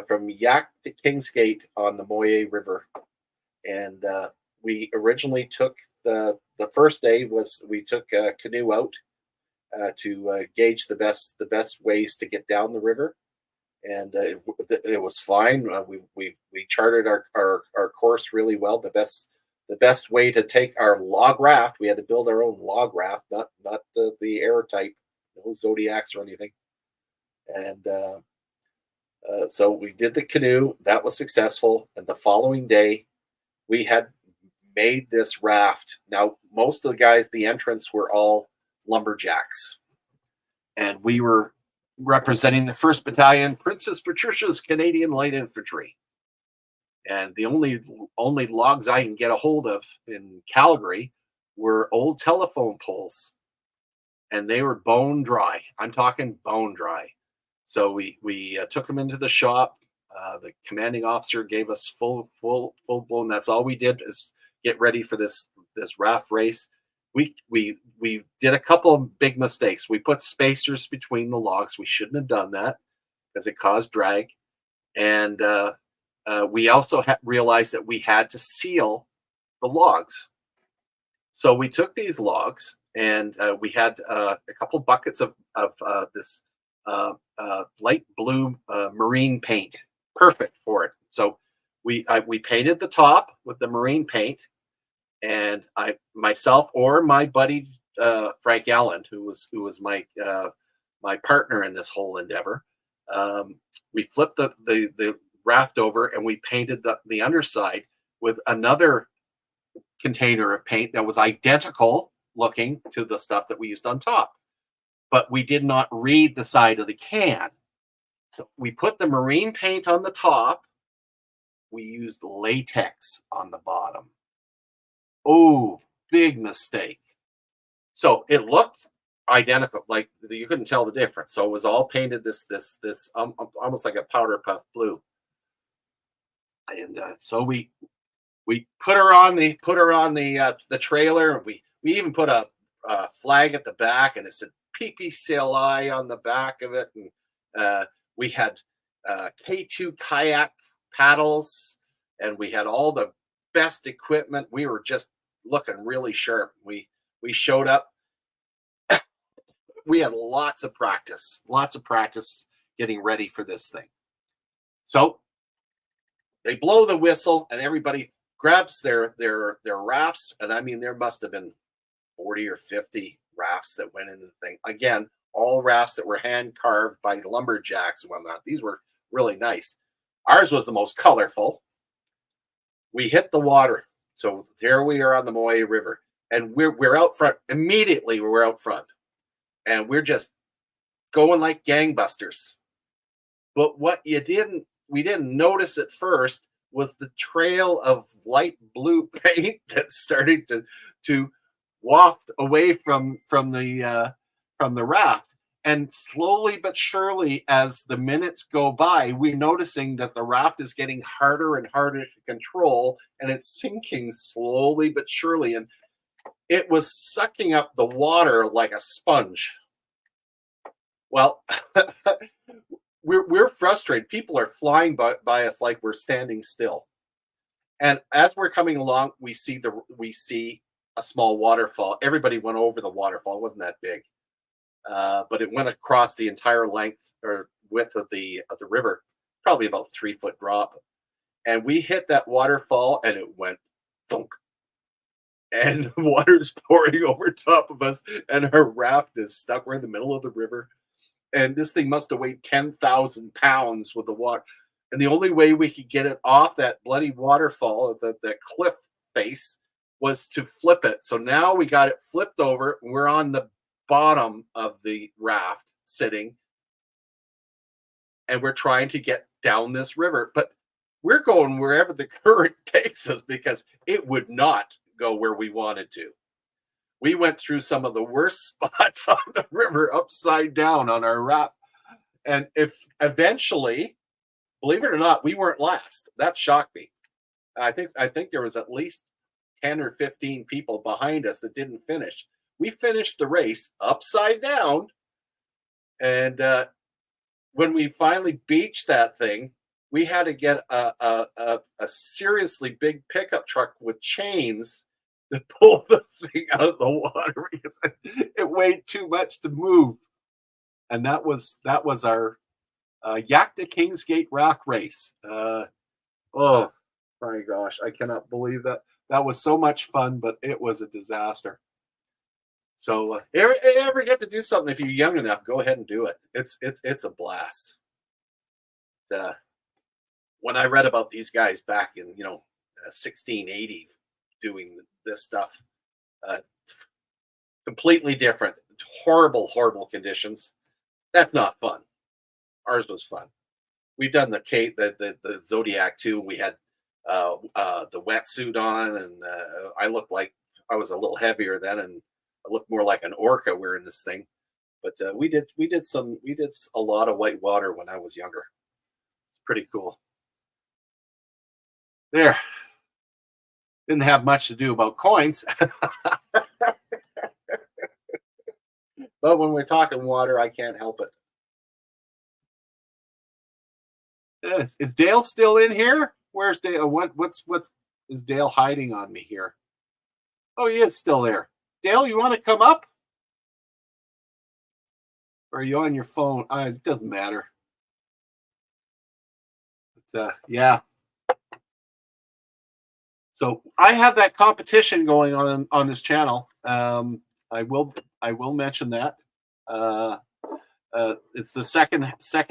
from Yak to Kingsgate on the Moye River, and we originally took the first day was we took a canoe out to gauge the best ways to get down the river, and it was fine. We charted our course really well. The best way to take our log raft, we had to build our own log raft, not the air type, no Zodiacs or anything. And so we did the canoe. That was successful. And the following day, we had made this raft. Now, most of the guys, the entrants were all lumberjacks, and we were representing the First Battalion, Princess Patricia's Canadian Light Infantry. And the only logs I can get a hold of in Calgary were old telephone poles, and they were bone dry. I'm talking bone dry. So we took them into the shop. The commanding officer gave us full blown. That's all we did is get ready for this raft race. We did a couple of big mistakes. We put spacers between the logs. We shouldn't have done that because it caused drag. And we also realized that we had to seal the logs. So we took these logs and we had a couple buckets of this light blue marine paint, perfect for it. So we painted the top with the marine paint, and myself or my buddy Frank Allen, who was my partner in this whole endeavor, we flipped the raft over and we painted the underside with another container of paint that was identical looking to the stuff that we used on top, but we did not read the side of the can. So we put the marine paint on the top. We used latex on the bottom. Oh, big mistake. So it looked identical, like you couldn't tell the difference. So it was all painted this almost like a powder puff blue. And so we put her on the trailer. We even put a flag at the back, and it said PPCLI on the back of it. And we had K2 kayak paddles, and we had all the best equipment. We were just looking really sharp. We showed up. We had lots of practice getting ready for this thing. So they blow the whistle, and everybody grabs their rafts. And I mean, there must have been 40 or 50 rafts that went into the thing. Again, all rafts that were hand carved by lumberjacks and whatnot. These were really nice. Ours was the most colorful. We hit the water. So there we are on the Moye River, and we're out front. Immediately we're out front, and we're just going like gangbusters. But what we didn't notice at first was the trail of light blue paint that started to waft away from the raft. And slowly but surely, as the minutes go by, we're noticing that the raft is getting harder and harder to control, and it's sinking slowly but surely. And it was sucking up the water like a sponge. Well, we're frustrated. People are flying by us like we're standing still. And as we're coming along, we see a small waterfall. Everybody went over the waterfall. It wasn't that big. But it went across the entire length or width of the river, probably about 3-foot drop. And we hit that waterfall, and it went thunk. And water's pouring over top of us, and our raft is stuck. We're in the middle of the river. and this thing must have weighed 10,000 pounds with the water. And the only way we could get it off that bloody waterfall, the cliff face, was to flip it. So now we got it flipped over. And we're on the bottom of the raft sitting, and we're trying to get down this river. But we're going wherever the current takes us because it would not go where we wanted to. We went through some of the worst spots on the river upside down on our raft. And if eventually, believe it or not, we weren't last. That shocked me. I think there was at least 10 or 15 people behind us that didn't finish. We finished the race upside down. And when we finally beached that thing, we had to get a seriously big pickup truck with chains to pull the thing out of the water because it weighed too much to move. And that was our Yak to Kingsgate raft race. Oh my gosh, I cannot believe that. That was so much fun, but it was a disaster. So ever get to do something, if you're young enough, go ahead and do it. It's a blast. When I read about these guys back in 1680 doing this stuff, completely different, horrible conditions. That's not fun. Ours was fun. We've done the Zodiac too. We had the wetsuit on, and I looked like I was a little heavier then, and I looked more like an orca wearing this thing. But we did a lot of white water when I was younger. It's pretty cool. There. Didn't have much to do about coins. But when we're talking water, I can't help it. Yes. Is Dale still in here? Where's Dale? What's is Dale hiding on me here? Oh, he is still there. Dale, you want to come up? Or are you on your phone? It doesn't matter. But, yeah. So I have that competition going on this channel. I will mention that. It's the second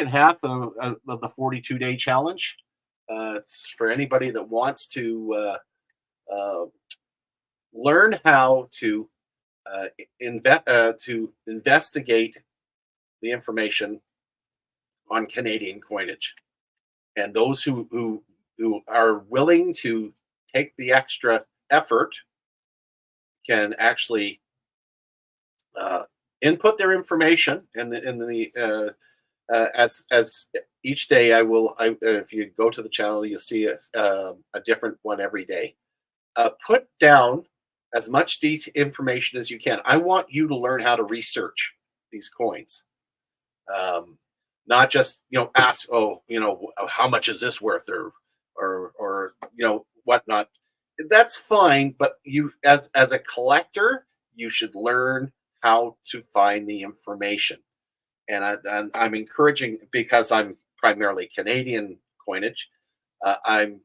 half of the 42-day challenge. It's for anybody that wants to learn how to investigate the information on Canadian coinage, and those who are willing to take the extra effort can actually input their information as each day. If you go to the channel, you'll see a different one every day. Put down as much information as you can. I want you to learn how to research these coins. Not just ask, how much is this worth, or whatnot. That's fine, but you as a collector, you should learn how to find the information. And I'm encouraging, because I'm primarily Canadian coinage, I'm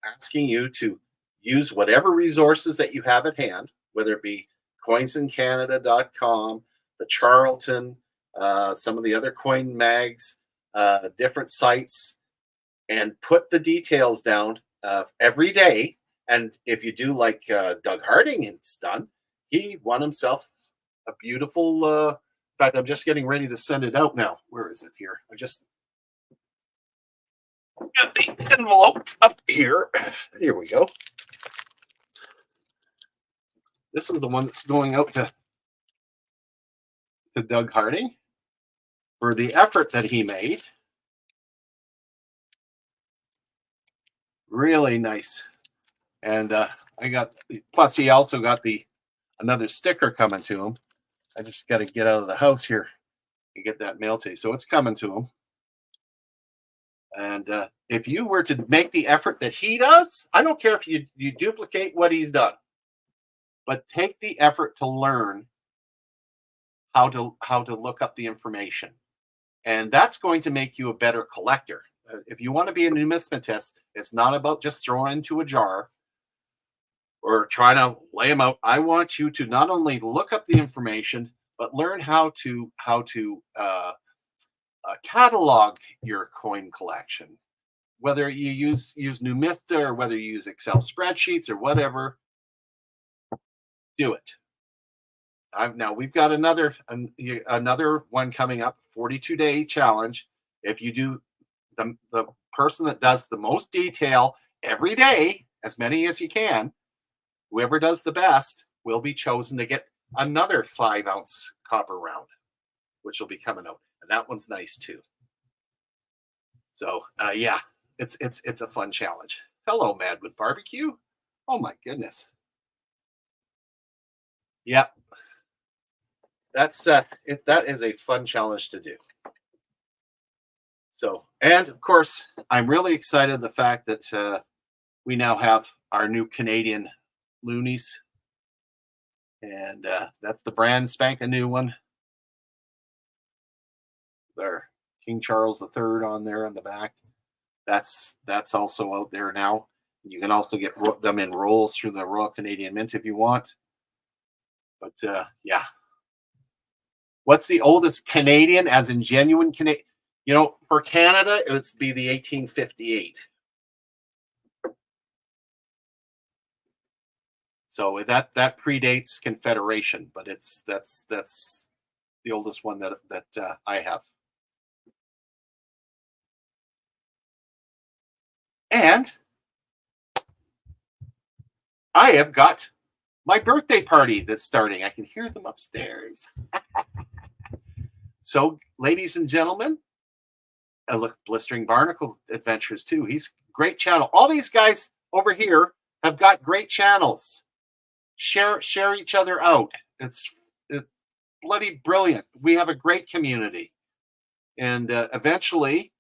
asking you to use whatever resources that you have at hand, whether it be coinsincanada.com, the Charlton, some of the other coin mags, different sites, and put the details down every day. And if you do like Doug Harding has done, he won himself a beautiful, in fact, I'm just getting ready to send it out now. Where is it here? I just got the envelope up here. Here we go. This is the one that's going out to Doug Harding for the effort that he made. Really nice. And plus he also got another sticker coming to him. I just got to get out of the house here and get that mail to you. So it's coming to him. And if you were to make the effort that he does, I don't care if you duplicate what he's done, but take the effort to learn how to look up the information. And that's going to make you a better collector. If you want to be a numismatist, it's not about just throwing into a jar or trying to lay them out. I want you to not only look up the information, but learn how to catalog your coin collection. Whether you use Numista or whether you use Excel spreadsheets or whatever, do it. Now we've got another one coming up, 42-day challenge. If you do the person that does the most detail every day, as many as you can, whoever does the best will be chosen to get another 5-ounce copper round, which will be coming out, and that one's nice too. So yeah, it's a fun challenge. Hello, Madwood Barbecue. Oh my goodness. Yeah, that is a fun challenge to do. So, and of course, I'm really excited the fact that we now have our new Canadian loonies, and that's the brand spanking new one. There, King Charles III on there on the back. That's also out there now. You can also get them in rolls through the Royal Canadian Mint if you want. But yeah, what's the oldest Canadian, as in genuine Canadian? You know, for Canada, it would be the 1858. So that predates Confederation, but that's the oldest one that I have. And I have got my birthday party that's starting. I can hear them upstairs. So, ladies and gentlemen, look, Blistering Barnacle Adventures too. He's great channel. All these guys over here have got great channels. Share each other out. It's bloody brilliant. We have a great community, and eventually,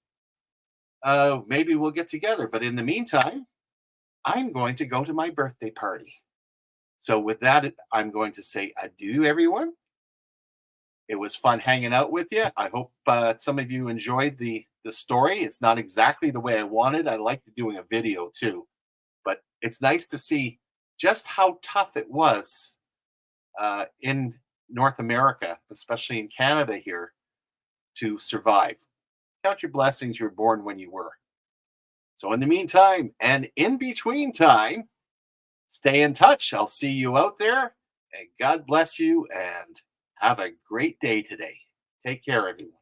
maybe we'll get together. But in the meantime, I'm going to go to my birthday party. So with that, I'm going to say adieu, everyone. It was fun hanging out with you. I hope some of you enjoyed the story. It's not exactly the way I wanted. I liked doing a video too, but it's nice to see just how tough it was in North America, especially in Canada here, to survive. Count your blessings you're born when you were. So in the meantime, and in between time, stay in touch. I'll see you out there, and God bless you, and have a great day today. Take care, everyone.